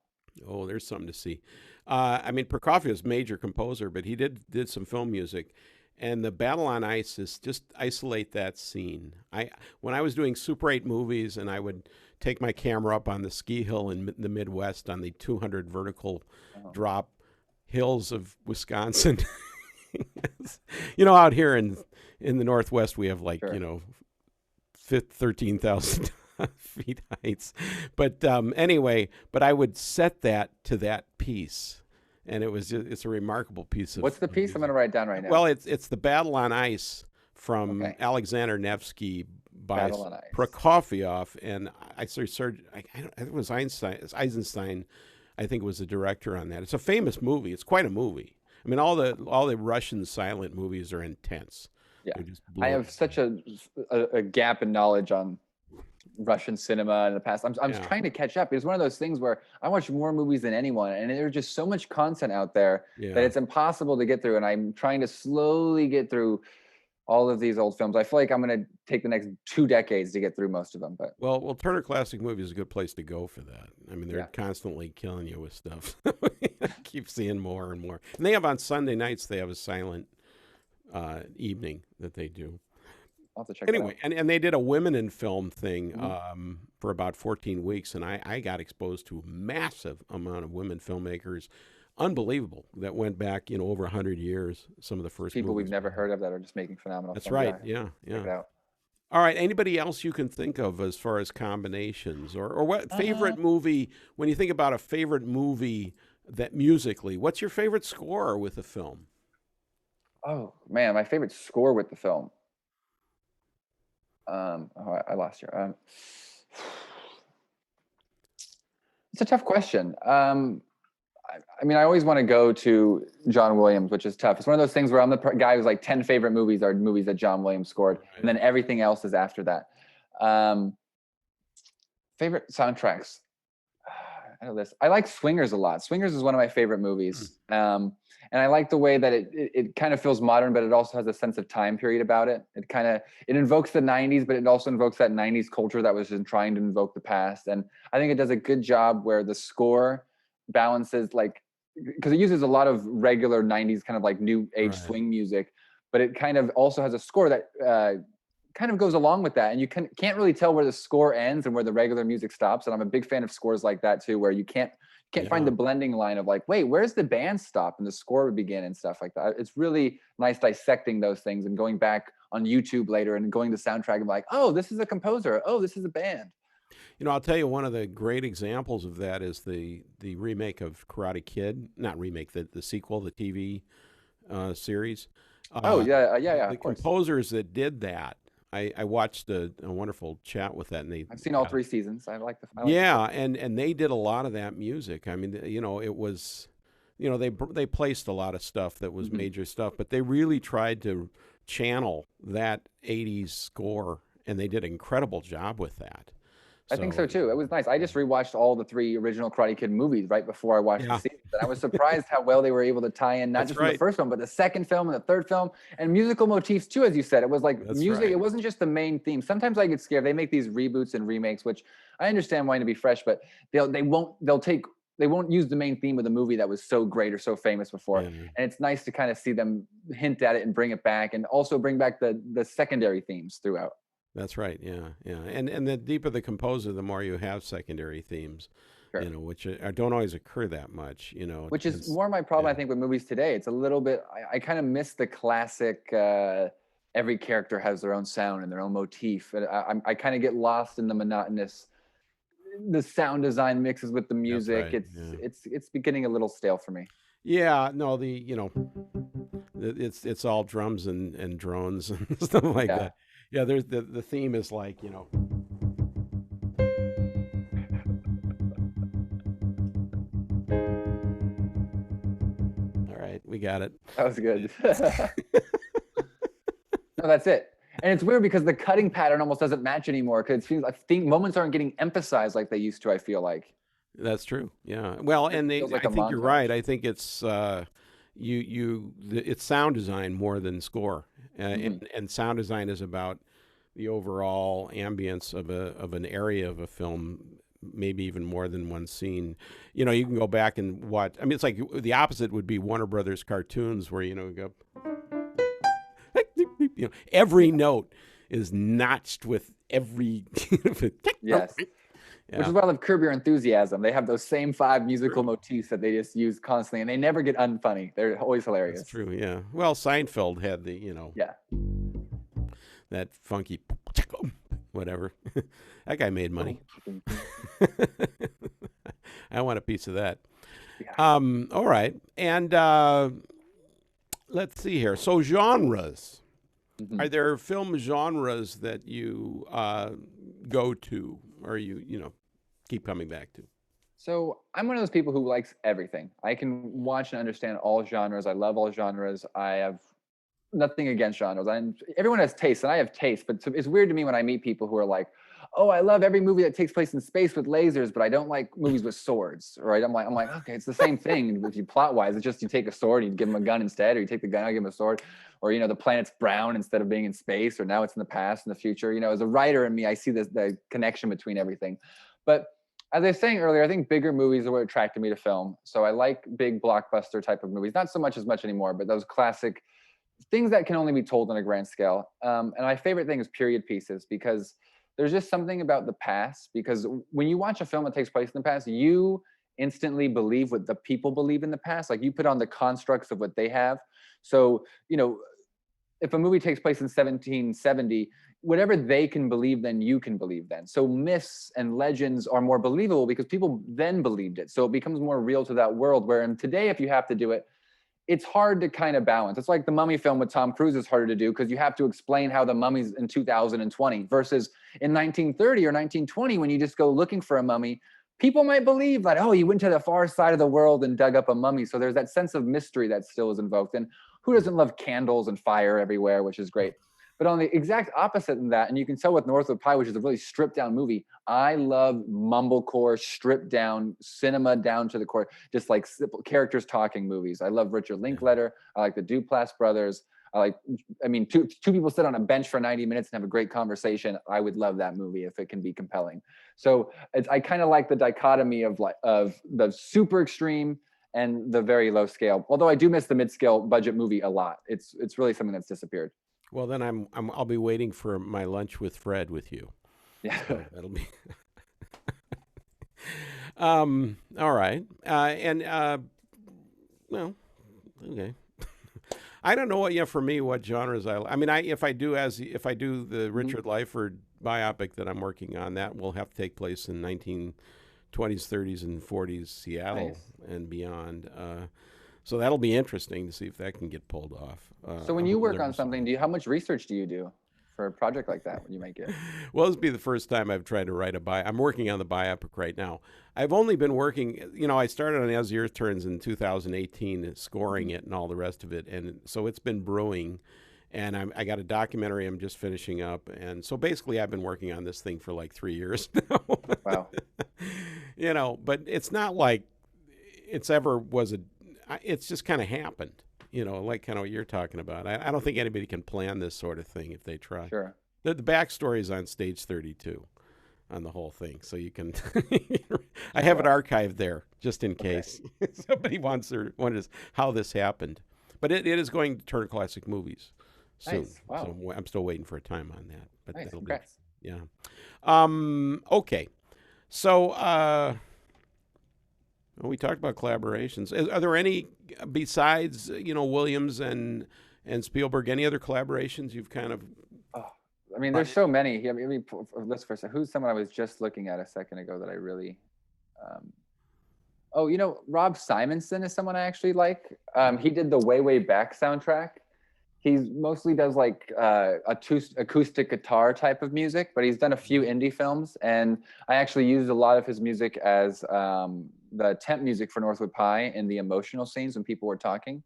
Oh, there's something to see. I mean, Prokofiev's major composer, but he did some film music, and the Battle on Ice is just isolate that scene. When I was doing Super 8 movies, and I would take my camera up on the ski hill in the Midwest on the 200 vertical Oh, drop hills of Wisconsin. Out here in the Northwest, we have like sure. 13,000 feet heights. But anyway, but I would set that to that piece, and it's a remarkable piece What's the of piece? I'm music. gonna write down right Well, now. it's the Battle on Ice from Okay, Alexander Nevsky by Battle on Ice. Prokofiev, and I think it was Eisenstein. I think was the director on that. It's a famous movie. It's quite a movie. I mean, all the Russian silent movies are intense. Yeah, They're just I blow. have such a gap in knowledge on Russian cinema in the past. I'm Yeah, trying to catch up. It's one of those things where I watch more movies than anyone, and there's just so much content out there that yeah. it's impossible to get through. And I'm trying to slowly get through all of these old films. I feel like I'm going to take the next 2 decades to get through most of them. But Well, Turner Classic Movies is a good place to go for that. I mean, they're yeah, constantly killing you with stuff. I keep seeing more and more. And they have on Sunday nights, they have a silent evening that they do. I'll have to check that Anyway, out. and they did a women in film thing Mhm. for about 14 weeks, and I got exposed to a massive amount of women filmmakers. Unbelievable that went back, over 100 years. Some of the first People we've movies. never heard of that are just making phenomenal That's films. right. Yeah, Yeah, check yeah. it out. All right. Anybody else you can think of as far as combinations or what Uh, favorite movie? When you think about a favorite movie that musically, what's your favorite score with a film? oh man, my favorite score with the film. I lost you. It's a tough question. I mean, I always want to go to John Williams, which is tough. It's one of those things where I'm the guy who's like 10 favorite movies are movies that John Williams scored, and then everything else is after that. Um, Favorite soundtracks. I know this. I like Swingers a lot. Swingers is one of my favorite movies. And I like the way that it kind of feels modern, but it also has a sense of time period about it. It invokes the 90s, but it also invokes that 90s culture that was just trying to invoke the past. And I think it does a good job where the score balances, like, because it uses a lot of regular 90s kind of like new age Right. swing music, but it kind of also has a score that kind of goes along with that. And you can't really tell where the score ends and where the regular music stops. And I'm a big fan of scores like that too, where you can't find Yeah. the blending line of like, wait, where's the band stop and the score would begin and stuff like that. It's really nice dissecting those things and going back on YouTube later and going to soundtrack and like, oh, this is a composer. Oh, this is a band. You know, I'll tell you one of the great examples of that is the remake of Karate Kid, not remake, the sequel, the TV series. Oh, Uh, yeah, the of course. composers that did that, I watched a wonderful chat with that, and I've seen all 3 seasons. I like the yeah, show. and they did a lot of that music. I mean, you know, it was, you know, they placed a lot of stuff that was Mhm. major stuff, but they really tried to channel that '80s score, and they did an incredible job with that. I think so So, too. It was nice. I just rewatched all the 3 original Karate Kid movies right before I watched the yeah, series. And I was surprised how well they were able to tie in not that's just from the right. first film, but the second film and the third film and musical motifs too, as you said. It was like That's music. right. It wasn't just the main theme. Sometimes I get scared. They make these reboots and remakes, which I understand wanting to be fresh, but they won't use the main theme of the movie that was so great or so famous before. Yeah. And it's nice to kind of see them hint at it and bring it back and also bring back the secondary themes throughout. That's right. Yeah, yeah. And the deeper the composer, the more you have secondary themes, you Sure. know, which don't always occur that much. You know, Which is it's more my problem, yeah, I think, with movies today. It's a little bit, I kind of miss the classic, every character has their own sound and their own motif. And I kind of get lost in the monotonous, the sound design mixes with the that's music. right. Yeah, It's beginning a little stale for me. yeah. No, you know, it's all drums and drones and stuff like Yeah, that. Yeah, there's the theme is like, you know, all right, we got it. that was good. No, that's it. And it's weird because the cutting pattern almost doesn't match anymore because it feels, I think moments aren't getting emphasized like they used to, I feel like. That's true. Yeah. Well, It and feels like I a think you're montage. right. I think it's it's sound design more than score, Mhm. and sound design is about the overall ambience of an area of a film, maybe even more than one scene. You know, you can go back and watch. I mean, it's like the opposite would be Warner Brothers cartoons, where you know you go, you know, every note is notched with every. Yes. Which Yeah. is why I love Curb Your Enthusiasm. They have those same 5 musical True. motifs that they just use constantly, and they never get unfunny. They're always That's hilarious. true. Yeah. Well, Seinfeld had the, you know, Yeah. that funky whatever. That guy made money. I want a piece of that. Yeah. All right. And let's see here. So genres. Mhm. Are there film genres that you go to or you know, keep coming back to? So I'm one of those people who likes everything. I can watch and understand all genres. I love all genres. I have nothing against genres. Everyone has taste, and I have taste. But it's weird to me when I meet people who are like, "Oh, I love every movie that takes place in space with lasers, but I don't like movies with swords." Right? I'm like, okay, it's the same thing. If you plot wise, it's just you take a sword, and you give them a gun instead, or you take the gun, and give them a sword, or the planet's brown instead of being in space, or now it's in the past and the future. As a writer in me, I see the connection between everything. But as I was saying earlier, I think bigger movies are what attracted me to film. So I like big blockbuster type of movies, not so much as much anymore, but those classic things that can only be told on a grand scale. And my favorite thing is period pieces because there's just something about the past. Because when you watch a film that takes place in the past, you instantly believe what the people believe in the past. Like you put on the constructs of what they have. So, if a movie takes place in 1770, whatever they can believe, then you can believe then. So myths and legends are more believable because people then believed it. So it becomes more real to that world. Where in today, if you have to do it, it's hard to kind of balance. It's like the Mummy film with Tom Cruise is harder to do because you have to explain how the mummy's in 2020 versus in 1930 or 1920 when you just go looking for a mummy. People might believe that, oh, you went to the far side of the world and dug up a mummy. So there's that sense of mystery that still is invoked. And who doesn't love candles and fire everywhere, which is great. But on the exact opposite in that, and you can tell with Northwood Pie, which is a really stripped down movie, I love mumblecore, stripped down cinema down to the core, just like simple characters talking movies. I love Richard Yeah. Linklater. I like the Duplass brothers. Two people sit on a bench for 90 minutes and have a great conversation. I would love that movie if it can be compelling. So I kind of like the dichotomy of the super extreme and the very low scale. Although I do miss the mid-scale budget movie a lot. It's really something that's disappeared. Well, then I'll be waiting for my lunch with Fred with you. Yeah. So that'll be all right. Well, okay. I don't know what, yeah, for me, what genres I mean, if I do the Richard Lyford biopic that I'm working on, that will have to take place in 1920s, 30s, and 40s Seattle Nice. and beyond. So that'll be interesting to see if that can get pulled off. So when I'm a you little work on nervous something, about it. how much research do you do for a project like that when you make it? Well, this will be the first time I've tried to write I'm working on the biopic right now. I've only been working, I started on As the Earth Turns in 2018, scoring it and all the rest of it. And so it's been brewing. And I got a documentary I'm just finishing up. And so basically I've been working on this thing for like 3 years now. Wow. But it's not like it's just kind of happened, like kind of what you're talking about. I don't think anybody can plan this sort of thing if they try. Sure. The backstory is on stage 32 on the whole thing. So you can, I have it archived there just in case somebody wonders how this happened. But it is going to turn classic movies soon. Nice. Wow. So I'm still waiting for a time on that. But Nice. it'll Congrats. be, yeah. Okay. So, we talked about collaborations. Are there any besides, Williams and Spielberg, any other collaborations you've kind of? Oh, I mean, there's so many. I mean, let's first. Who's someone I was just looking at a second ago that I really? Rob Simonson is someone I actually like. He did the Way Way Back soundtrack. He mostly does like acoustic guitar type of music, but he's done a few indie films, and I actually used a lot of his music as the temp music for Northwood Pie in the emotional scenes when people were talking.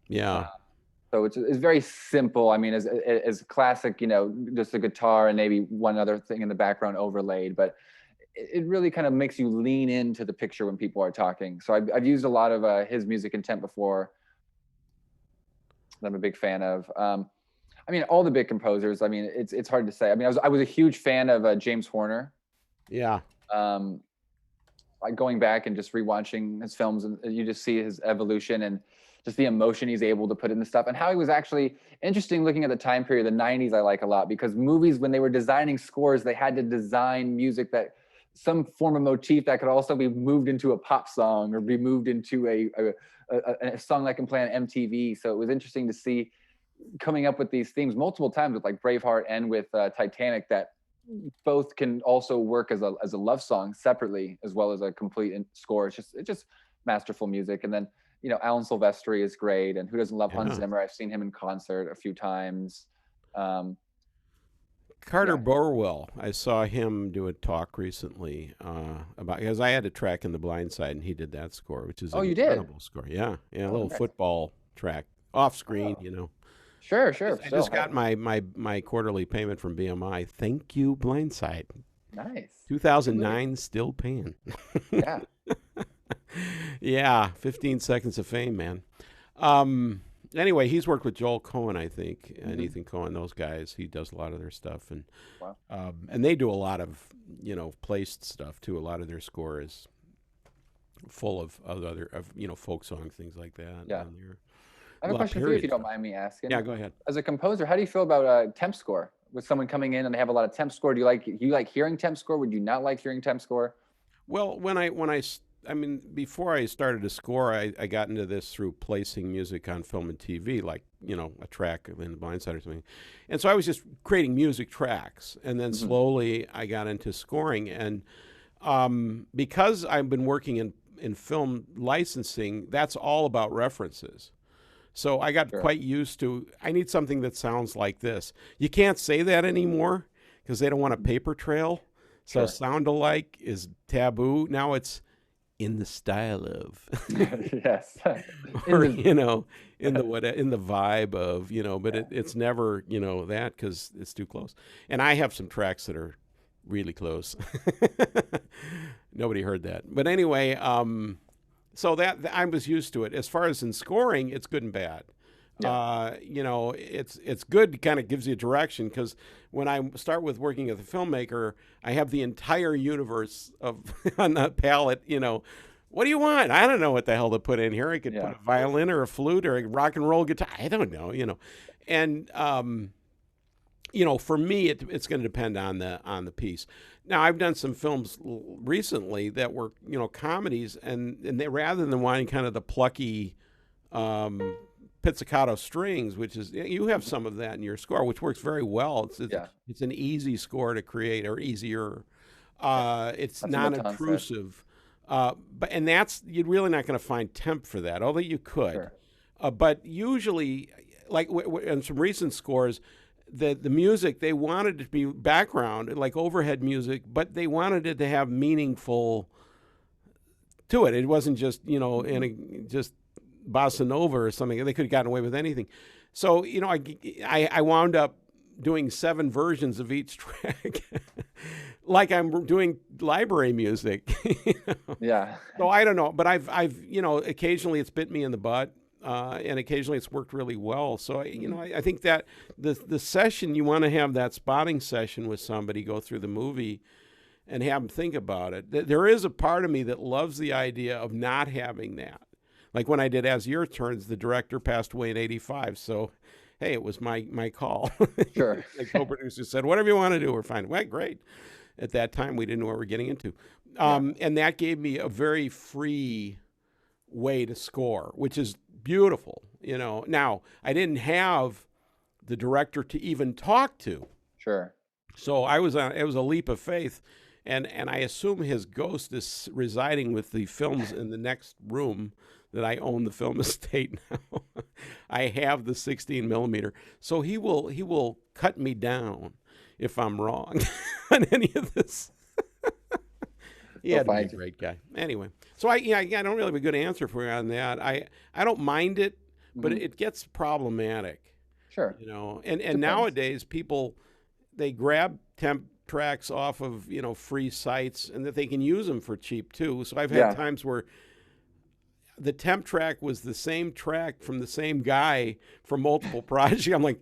Yeah. So it's very simple. I mean, as classic, just a guitar and maybe one other thing in the background overlaid, but it really kind of makes you lean into the picture when people are talking. So I've used a lot of his music in temp before. I'm a big fan of. I mean, all the big composers. I mean, it's hard to say. I mean, I was a huge fan of James Horner. Yeah. Going back and just rewatching his films, and you just see his evolution and just the emotion he's able to put in the stuff, and how he was actually interesting looking at the time period, the 90s. I like a lot because movies, when they were designing scores, they had to design music that some form of motif that could also be moved into a pop song or be moved into a song that can play on MTV. So it was interesting to see coming up with these themes multiple times with like Braveheart and with Titanic, that both can also work as a love song separately as well as a complete score. It's just masterful music. And then Alan Silvestri is great, and who doesn't love Hans Zimmer? I've seen him in concert a few times. Carter Burwell, I saw him do a talk recently about, because I had a track in The Blind Side and he did that score, which is an incredible score. Yeah, a little football track off screen, Sure. I just got my quarterly payment from BMI. Thank you, Blindside. Nice. 2009, still paying. Yeah. Yeah, 15 seconds of fame, man. Anyway, he's worked with Joel Cohen, I think, and Ethan Cohen, those guys. He does a lot of their stuff, and and they do a lot of placed stuff too. A lot of their score is full of other folk songs, things like that. Yeah. I have a Well, question for you, if you period. don't mind me asking. Yeah, go ahead. As a composer, how do you feel about temp score? With someone coming in and they have a lot of temp score, do you like hearing temp score? Would you not like hearing temp score? Well, I mean, before I started to score, I got into this through placing music on film and TV, like, a track in The Blind Side or something. And so I was just creating music tracks. And then slowly I got into scoring. And because I've been working in film licensing, that's all about references. So I got quite used to, I need something that sounds like this. You can't say that anymore because they don't want a paper trail. So sound alike is taboo. Now it's in the style of. Yes. Or, in the vibe of, but it's never, that, because it's too close. And I have some tracks that are really close. Nobody heard that. But anyway, so that I was used to it. As far as in scoring, it's good and bad. Yeah. It's good. It kind of gives you direction, because when I start with working as a filmmaker, I have the entire universe on the palette. What do you want? I don't know what the hell to put in here. I could put a violin or a flute or a rock and roll guitar. I don't know. And for me, it's going to depend on the piece. Now, I've done some films recently that were comedies, and they, rather than wanting kind of the plucky pizzicato strings, which is, you have some of that in your score, which works very well. Yeah. It's an easy score to create, or easier. Yeah. It's That's what Matan said. non-intrusive. But and that's, you're really not going to find temp for that, although you could. Sure. But usually, like in some recent scores, the music, they wanted it to be background, like overhead music, but they wanted it to have meaningful to it. It wasn't just, just bossa nova or something. They could have gotten away with anything. So, I wound up doing 7 versions of each track, like I'm doing library music. Yeah. So I don't know, but I've occasionally it's bit me in the butt, and occasionally it's worked really well. So I think that the session, you want to have that spotting session with somebody, go through the movie, and have them think about it. There is a part of me that loves the idea of not having that. Like when I did As Your Turns, the director passed away in '85, so hey, it was my call. Sure. The co-producer said, whatever you want to do, we're fine. Well, great. At that time, we didn't know what we were getting into. And that gave me a very free way to score, which is beautiful. Now, I didn't have the director to even talk to. Sure. So it was a leap of faith. And I assume his ghost is residing with the films in the next room that I own the film estate now. I have the 16 millimeter. So he will cut me down if I'm wrong on any of this. He had to be a great guy. Anyway, so I don't really have a good answer for you on that. I don't mind it, but it gets problematic. Sure. And nowadays people, they grab temp tracks off of free sites, and that they can use them for cheap too. So I've had times where the temp track was the same track from the same guy for multiple projects. I'm like,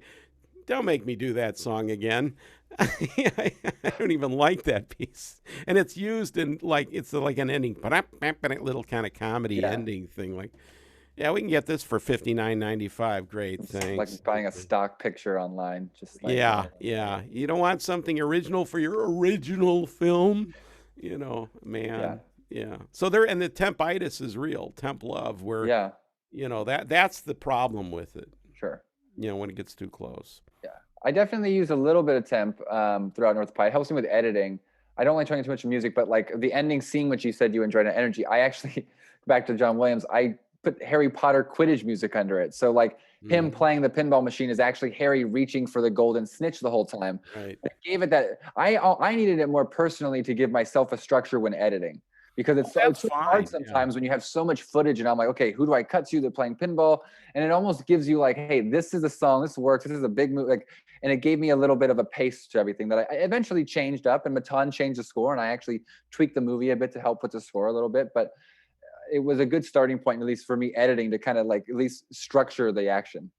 don't make me do that song again. I don't even like that piece. And it's used in it's like an ending, little kind of comedy ending thing. Like, yeah, we can get this for $59.95. Great, thanks. Like buying a stock picture online. Just like yeah. You don't want something original for your original film, man. Yeah. So and the tempitis is real. Temp love, where that's the problem with it. Sure. When it gets too close. Yeah. I definitely use a little bit of temp throughout Northwood Pie. It helps me with editing. I don't like trying too much music, but like the ending scene, which you said you enjoyed, an energy. I actually, back to John Williams, I put Harry Potter Quidditch music under it. So like him playing the pinball machine is actually Harry reaching for the golden snitch the whole time. Right. I gave it that. I needed it more personally to give myself a structure when editing. Because it's so hard sometimes when you have so much footage, and I'm like, okay, who do I cut to? They're playing pinball, and it almost gives you like, hey, this is a song, this works, this is a big move, and it gave me a little bit of a pace to everything that I eventually changed up, and Matan changed the score, and I actually tweaked the movie a bit to help with the score a little bit, but it was a good starting point, at least for me, editing, to kind of like at least structure the action.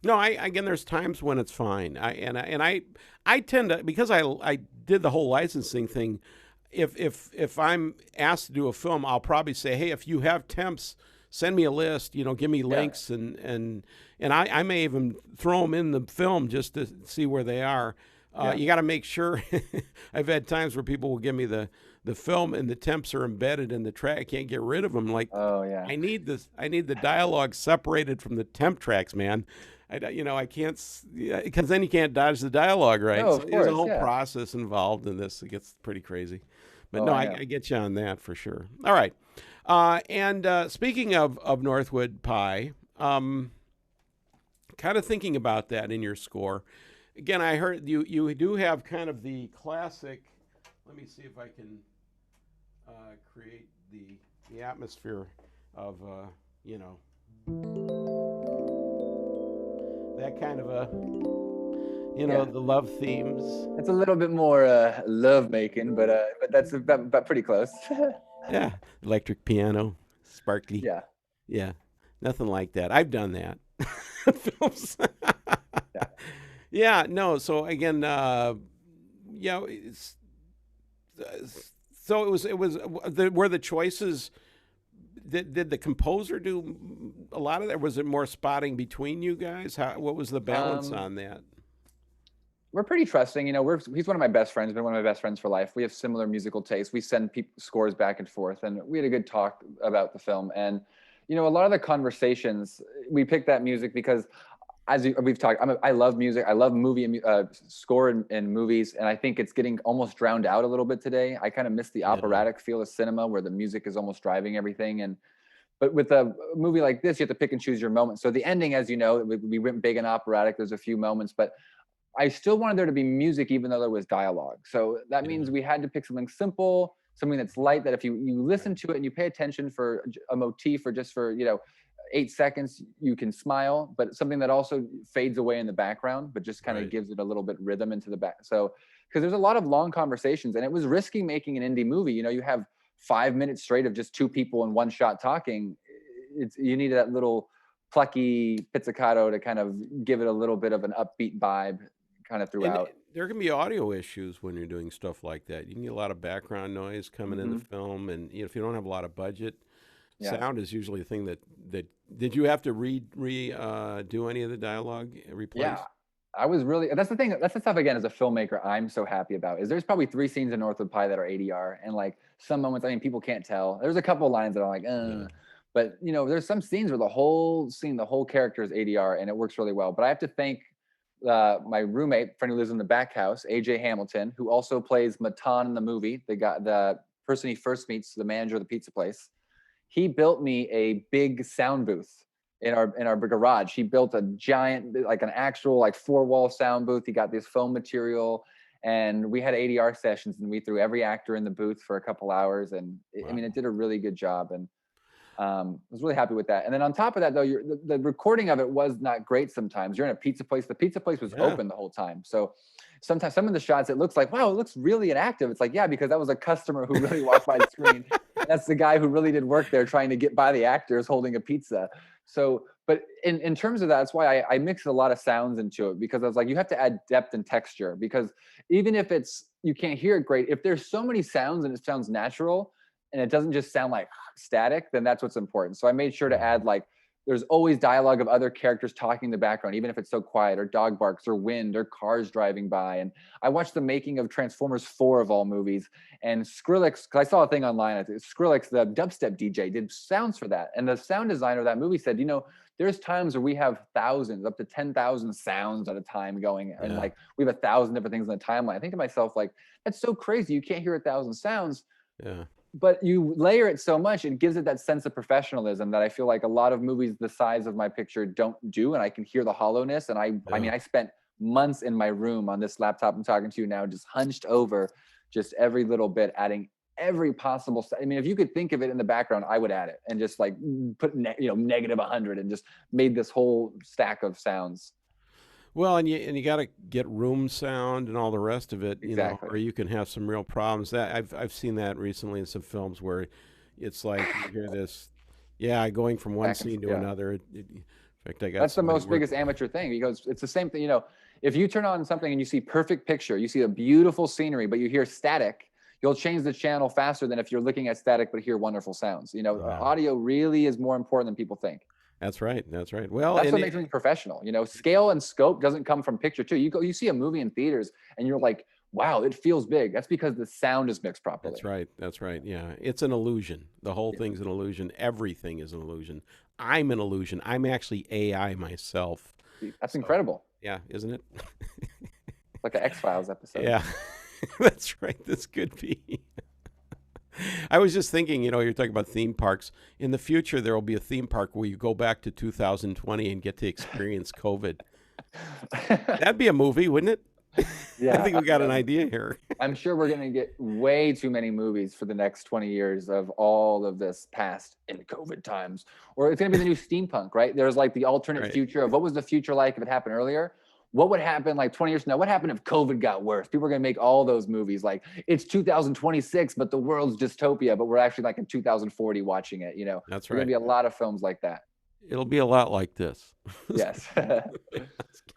No, again, there's times when it's fine. I tend to, because I did the whole licensing thing. If I'm asked to do a film, I'll probably say, hey, if you have temps, send me a list, give me links, and I may even throw them in the film just to see where they are. You got to make sure. I've had times where people will give me the film and the temps are embedded in the track. I can't get rid of them. Like, oh yeah, I need the dialogue separated from the temp tracks, man. I can't, because then you can't dodge the dialogue, right? No, so there's a whole process involved in this. It gets pretty crazy. But I get you on that for sure. All right. And speaking of Northwood Pie, kind of thinking about that in your score. Again, I heard you do have kind of the classic. Let me see if I can create the atmosphere of that kind of the love themes. It's a little bit more love making, but that's about pretty close. Yeah, electric piano, sparkly. Yeah, nothing like that. I've done that. Films. No. So again, so it was were the choices. Did the composer do a lot of that? Was it more spotting between you guys? What was the balance on that? We're pretty trusting. He's one of my best friends, been one of my best friends for life. We have similar musical tastes. We send scores back and forth, and we had a good talk about the film. And A lot of the conversations, we picked that music because we've talked, I love music. I love movie score in movies. And I think it's getting almost drowned out a little bit today. I kind of miss the operatic feel of cinema where the music is almost driving everything. But with a movie like this, you have to pick and choose your moments. So the ending, as you know, we went big and operatic. There's a few moments, but I still wanted there to be music, even though there was dialogue. So that means we had to pick something simple, something that's light, that if you listen to it and you pay attention for a motif or just for, 8 seconds, you can smile, but something that also fades away in the background, but just kind of gives it a little bit rhythm into the back. So, because there's a lot of long conversations, and it was risky making an indie movie. You have 5 minutes straight of just two people in one shot talking. You need that little plucky pizzicato to kind of give it a little bit of an upbeat vibe kind of throughout. And there can be audio issues when you're doing stuff like that. You can get a lot of background noise coming in the film, and if you don't have a lot of budget, sound is usually a thing that did you have to do any of the dialogue, replace? Yeah, I was really, that's the thing, that's the stuff, again, as a filmmaker, I'm so happy about, is there's probably 3 scenes in Northwood Pie that are ADR, and like some moments, I mean, people can't tell. There's a couple of lines that I'm like, but there's some scenes where the whole scene, the whole character is ADR, and it works really well. But I have to thank my roommate, friend who lives in the back house, AJ Hamilton, who also plays Matan in the movie. The person he first meets, the manager of the pizza place. He built me a big sound booth in our garage. He built a giant, like an actual 4-wall sound booth. He got this foam material, and we had ADR sessions, and we threw every actor in the booth for a couple hours. And I mean, it did a really good job, and I was really happy with that. And then on top of that, though, the recording of it was not great. Sometimes you're in a pizza place. The pizza place was open the whole time, so sometimes some of the shots, it looks like, wow, it looks really inactive. It's like, yeah, because that was a customer who really walked by the screen. That's the guy who really did work there trying to get by the actors holding a pizza. So, but in terms of that, that's why I mixed a lot of sounds into it, because I was like, you have to add depth and texture, because even if you can't hear it great, if there's so many sounds and it sounds natural and it doesn't just sound like static, then that's what's important. So I made sure to add, there's always dialogue of other characters talking in the background, even if it's so quiet, or dog barks or wind or cars driving by. And I watched the making of Transformers 4 of all movies, and Skrillex, because I saw a thing online, Skrillex, the dubstep DJ, did sounds for that. And the sound designer of that movie said, there's times where we have thousands, up to 10,000 sounds at a time going. And we have 1,000 different things on the timeline. I think to myself, that's so crazy. You can't hear 1,000 sounds. Yeah. But you layer it so much, it gives it that sense of professionalism that I feel like a lot of movies the size of my picture don't do. And I can hear the hollowness. And I mean, I spent months in my room on this laptop I'm talking to you now, just hunched over just every little bit, adding every possible. I mean, if you could think of it in the background, I would add it, and just put negative 100 and just made this whole stack of sounds. Well, and you got to get room sound and all the rest of it, exactly. or you can have some real problems. That I've seen that recently in some films where it's like you hear this, going from one scene to another. In fact, I got that's the most biggest amateur thing. He goes, it's the same thing. If you turn on something and you see perfect picture, you see a beautiful scenery, but you hear static, you'll change the channel faster than if you're looking at static but hear wonderful sounds. Audio really is more important than people think. That's right. That's right. Well, that's what makes me professional. Scale and scope doesn't come from picture too. You see a movie in theaters and you're like, wow, it feels big. That's because the sound is mixed properly. That's right. That's right. Yeah. It's an illusion. The whole thing's an illusion. Everything is an illusion. I'm an illusion. I'm actually AI myself. That's incredible. Yeah. Isn't it? Like an X-Files episode. Yeah. That's right. This could be. I was just thinking, you're talking about theme parks. In the future, there will be a theme park where you go back to 2020 and get to experience COVID. That'd be a movie, wouldn't it? Yeah. I think we got an idea here. I'm sure we're going to get way too many movies for the next 20 years of all of this past in COVID times. Or it's going to be the new steampunk, right? There's the alternate future of what was the future like if it happened earlier. What would happen 20 years from now? What happened if COVID got worse? People are going to make all those movies it's 2026, but the world's dystopia, but we're actually in 2040 watching it, That's right. There's going to be a lot of films like that. It'll be a lot like this. Yes.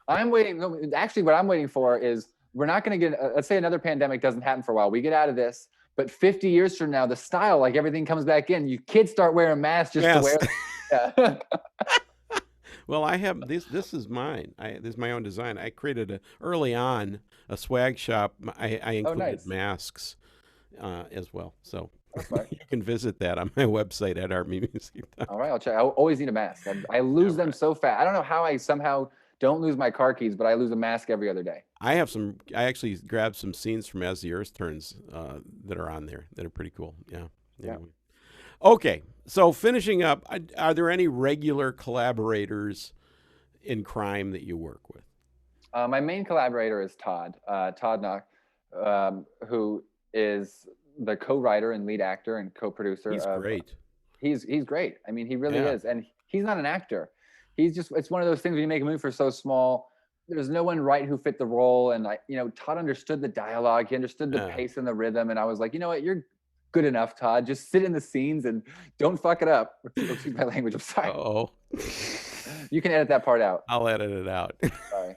I'm waiting. Actually, what I'm waiting for is we're not going to get, let's say another pandemic doesn't happen for a while. We get out of this, but 50 years from now, the style, everything comes back in. You kids start wearing masks just to wear them. Well, I have this is mine. This is my own design. I created early on a swag shop. I included masks, as well. So That's smart. you can visit that on my website at artmusic.com. All right, I'll check. I always need a mask. I lose them so fast. I don't know how I somehow don't lose my car keys, but I lose a mask every other day. I have some. I actually grabbed some scenes from As the Earth Turns that are on there that are pretty cool. Yeah. Yeah. Anyway. Okay, so finishing up, are there any regular collaborators in crime that you work with? My main collaborator is Todd Knock, who is the co-writer and lead actor and co-producer. He's great. He's great. I mean, he really Yeah. is, and he's not an actor. He's just, it's one of those things when you make a movie for so small, there's no one right who fit the role. And Todd understood the dialogue, he understood the Yeah. pace and the rhythm, and I was like, you know what, you're good enough, Todd. Just sit in the scenes and don't fuck it up. Excuse my language. I'm sorry. Oh, You can edit that part out. I'll edit it out. Sorry.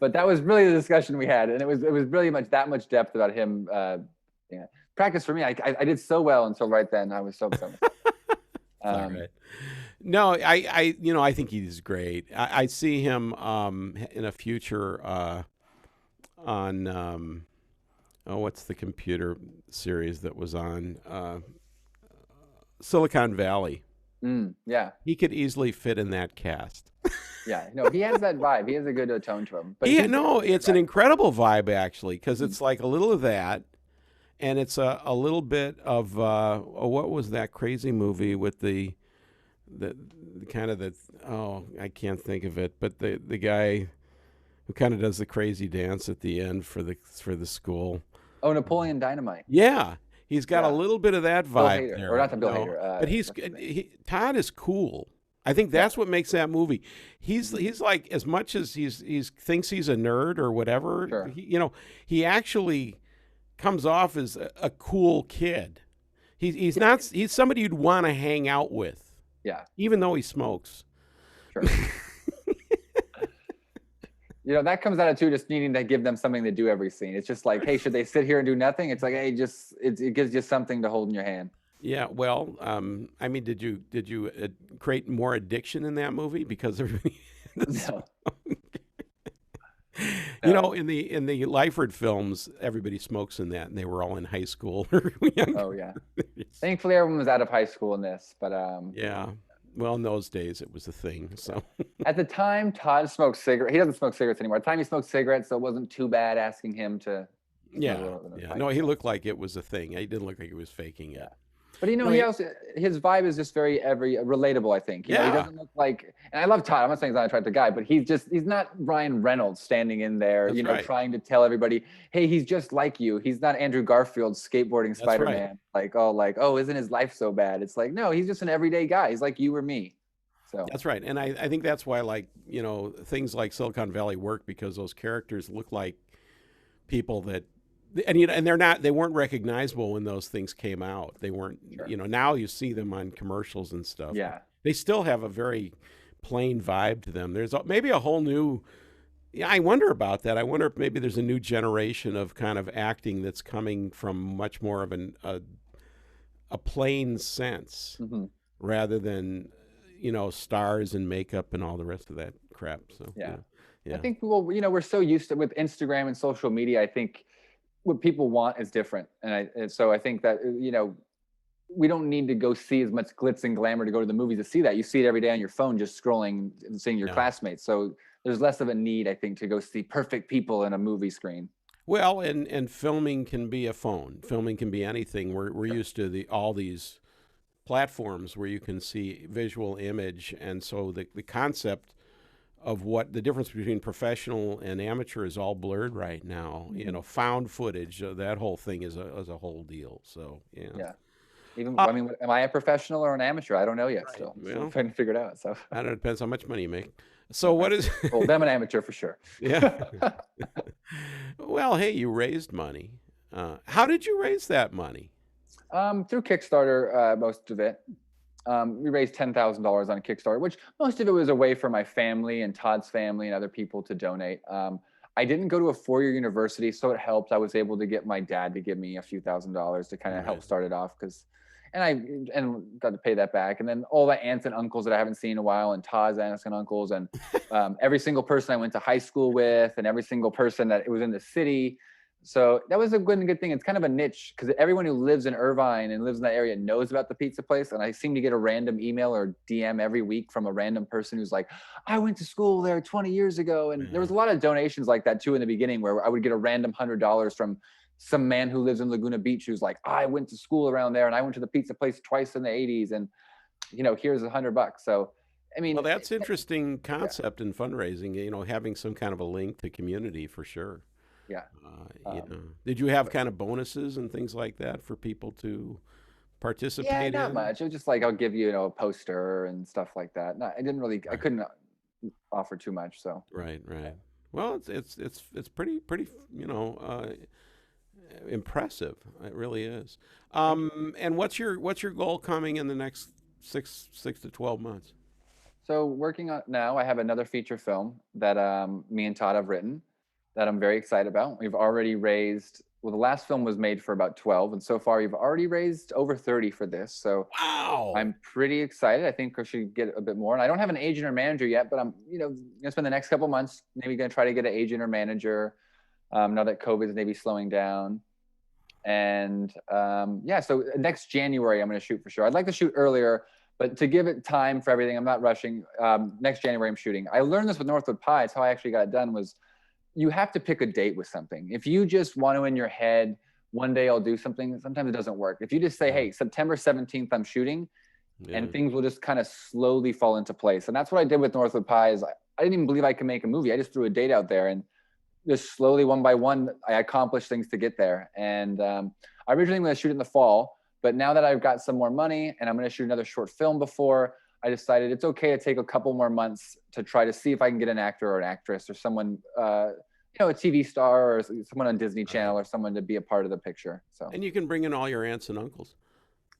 But that was really the discussion we had, and it was really that much depth about him. Yeah, practice for me. I did so well until right then. I was so upset. All right. No, I think he's great. I see him in a future on what's the computer series that was on Silicon Valley. Yeah, he could easily fit in that cast. Yeah, no, he has that vibe. He has a good tone to him. But it's an incredible vibe actually, because it's like a little of that, and it's a little bit of what was that crazy movie with the kind of I can't think of it, but the guy who kind of does the crazy dance at the end for the school. Oh, Napoleon Dynamite. Yeah, he's got a little bit of that vibe there. Or not the Bill Hader. But Todd is cool. I think that's what makes that movie. He's like, as much as he's thinks he's a nerd or whatever, sure. He actually comes off as a cool kid. He's somebody you'd want to hang out with. Yeah. Even though he smokes. Sure. That comes out of too, just needing to give them something to do every scene. It's just like, hey, should they sit here and do nothing? It's like, hey, it gives you something to hold in your hand. Yeah, well, I mean, did you create more addiction in that movie because everybody? No. In the Lyford films, everybody smokes in that, and they were all in high school or young. Oh yeah. Thankfully, everyone was out of high school in this, but yeah. Well, in those days, it was a thing. So at the time, Todd smoked cigarettes. He doesn't smoke cigarettes anymore. At the time, he smoked cigarettes, so it wasn't too bad asking him to. Yeah. No, he looked like it was a thing. He didn't look like he was faking it. But he also, his vibe is just very relatable, I think. He doesn't look like, and I love Todd. I'm not saying he's not an attractive guy, but he's not Ryan Reynolds standing in there, trying to tell everybody, hey, he's just like you. He's not Andrew Garfield skateboarding Spider-Man. Right. Like, isn't his life so bad? It's like, no, he's just an everyday guy. He's like you or me. So that's right. And I think that's why, things like Silicon Valley work, because those characters look like people that, and they weren't recognizable when those things came out. They weren't, now you see them on commercials and stuff. Yeah. They still have a very plain vibe to them. There's maybe a whole new, I wonder about that. I wonder if maybe there's a new generation of kind of acting that's coming from much more of a plain sense, rather than, stars and makeup and all the rest of that crap. So, yeah. I think, we're so used to, with Instagram and social media, I think what people want is different. And so I think that, we don't need to go see as much glitz and glamour to go to the movies to see that. You see it every day on your phone, just scrolling and seeing your classmates. So there's less of a need, I think, to go see perfect people in a movie screen. Well, and filming can be a phone. Filming can be anything. We're used to all these platforms where you can see visual image. And so the concept of what the difference between professional and amateur is all blurred right now. Found footage, that whole thing is a whole deal. So yeah. Even am I a professional or an amateur? I don't know yet. Still, I'm trying to figure it out. So I don't know. It depends how much money you make. So what is? Well, I'm an amateur for sure. Yeah. Well, hey, you raised money. How did you raise that money? Through Kickstarter, most of it. We raised $10,000 on Kickstarter, which most of it was a way for my family and Todd's family and other people to donate. I didn't go to a four-year university, so it helped. I was able to get my dad to give me a few $1,000s to kind of help start it off, and I got to pay that back. And then all the aunts and uncles that I haven't seen in a while, and Todd's aunts and uncles, and every single person I went to high school with, and every single person that was in the city, So that was a good thing. It's kind of a niche because everyone who lives in Irvine and lives in that area knows about the pizza place. And I seem to get a random email or DM every week from a random person who's like, I went to school there 20 years ago. And there was a lot of donations like that too in the beginning, where I would get a random $100 from some man who lives in Laguna Beach who's like, I went to school around there and I went to the pizza place twice in the 80s. And, here's $100. So, I mean, Well, that's interesting concept in fundraising, having some kind of a link to community for sure. Yeah. Did you have kind of bonuses and things like that for people to participate in? Yeah, not much. It was just like, I'll give you, a poster and stuff like that. No, I didn't really, I couldn't offer too much. So. Right. Well, it's pretty, impressive. It really is. And what's your goal coming in the next six to 12 months? So working on now, I have another feature film that me and Todd have written that I'm very excited about. We've already raised, the last film was made for about 12, and so far we've already raised over 30 for this. So wow, I'm pretty excited. I think I should get a bit more. And I don't have an agent or manager yet, but I'm, gonna spend the next couple months maybe gonna try to get an agent or manager now that COVID is maybe slowing down. And so next January I'm gonna shoot for sure. I'd like to shoot earlier, but to give it time for everything, I'm not rushing. Next January I'm shooting. I learned this with Northwood Pie. It's how I actually got it done. Was you have to pick a date with something. If you just want to in your head, one day I'll do something, sometimes it doesn't work. If you just say, hey, September 17th I'm shooting, and things will just kind of slowly fall into place. And that's what I did with Northwood Pie. Is I didn't even believe I could make a movie. I just threw a date out there, and just slowly, one by one, I accomplished things to get there. And I originally was going to shoot in the fall, but now that I've got some more money and I'm going to shoot another short film before, I decided it's okay to take a couple more months to try to see if I can get an actor or an actress or someone, a TV star or someone on Disney Channel or someone to be a part of the picture. So. And you can bring in all your aunts and uncles.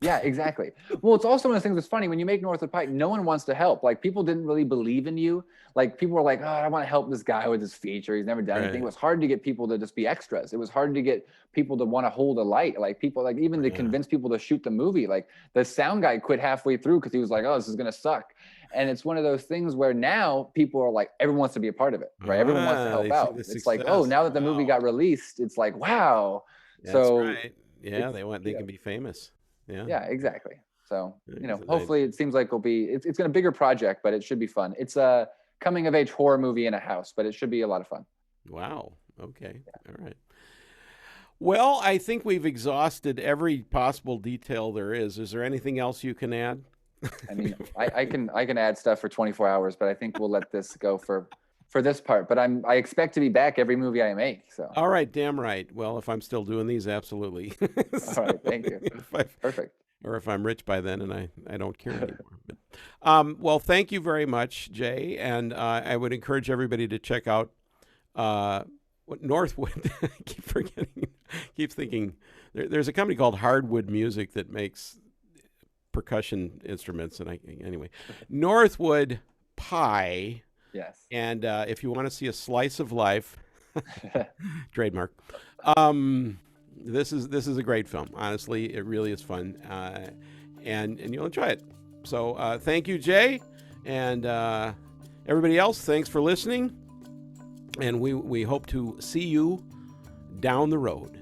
Yeah, exactly. Well, it's also one of those things that's funny. When you make Northwood Pie, no one wants to help. Like, people didn't really believe in you. Like, people were like, oh, I want to help this guy with his feature. He's never done anything. It was hard to get people to just be extras. It was hard to get people to want to hold a light. Like, people, like, even to convince people to shoot the movie. Like, the sound guy quit halfway through because he was like, oh, this is going to suck. And it's one of those things where now people are like, everyone wants to be a part of it, right? Everyone wants to help out. It's like, oh, now that the movie got released, it's like, wow. That's so right. Yeah, they can be famous. Yeah, exactly. So, hopefully it seems like it's a bigger project, but it should be fun. It's a coming of age horror movie in a house, but it should be a lot of fun. Wow. Okay. Yeah. All right. Well, I think we've exhausted every possible detail there is. Is there anything else you can add? I mean, I can add stuff for 24 hours, but I think we'll let this go for this part. But I expect to be back every movie I make. So. All right, damn right. Well, if I'm still doing these, absolutely. All right, thank you. Perfect. Or if I'm rich by then and I don't care anymore. But, well, thank you very much, Jay. And I would encourage everybody to check out what Northwood. I keep thinking there's a company called Hardwood Music that makes percussion instruments. And anyway, Northwood Pie. Yes. And if you want to see a slice of life, trademark. This is a great film. Honestly, it really is fun, and you'll enjoy it. So thank you, Jay, and everybody else. Thanks for listening, and we hope to see you down the road.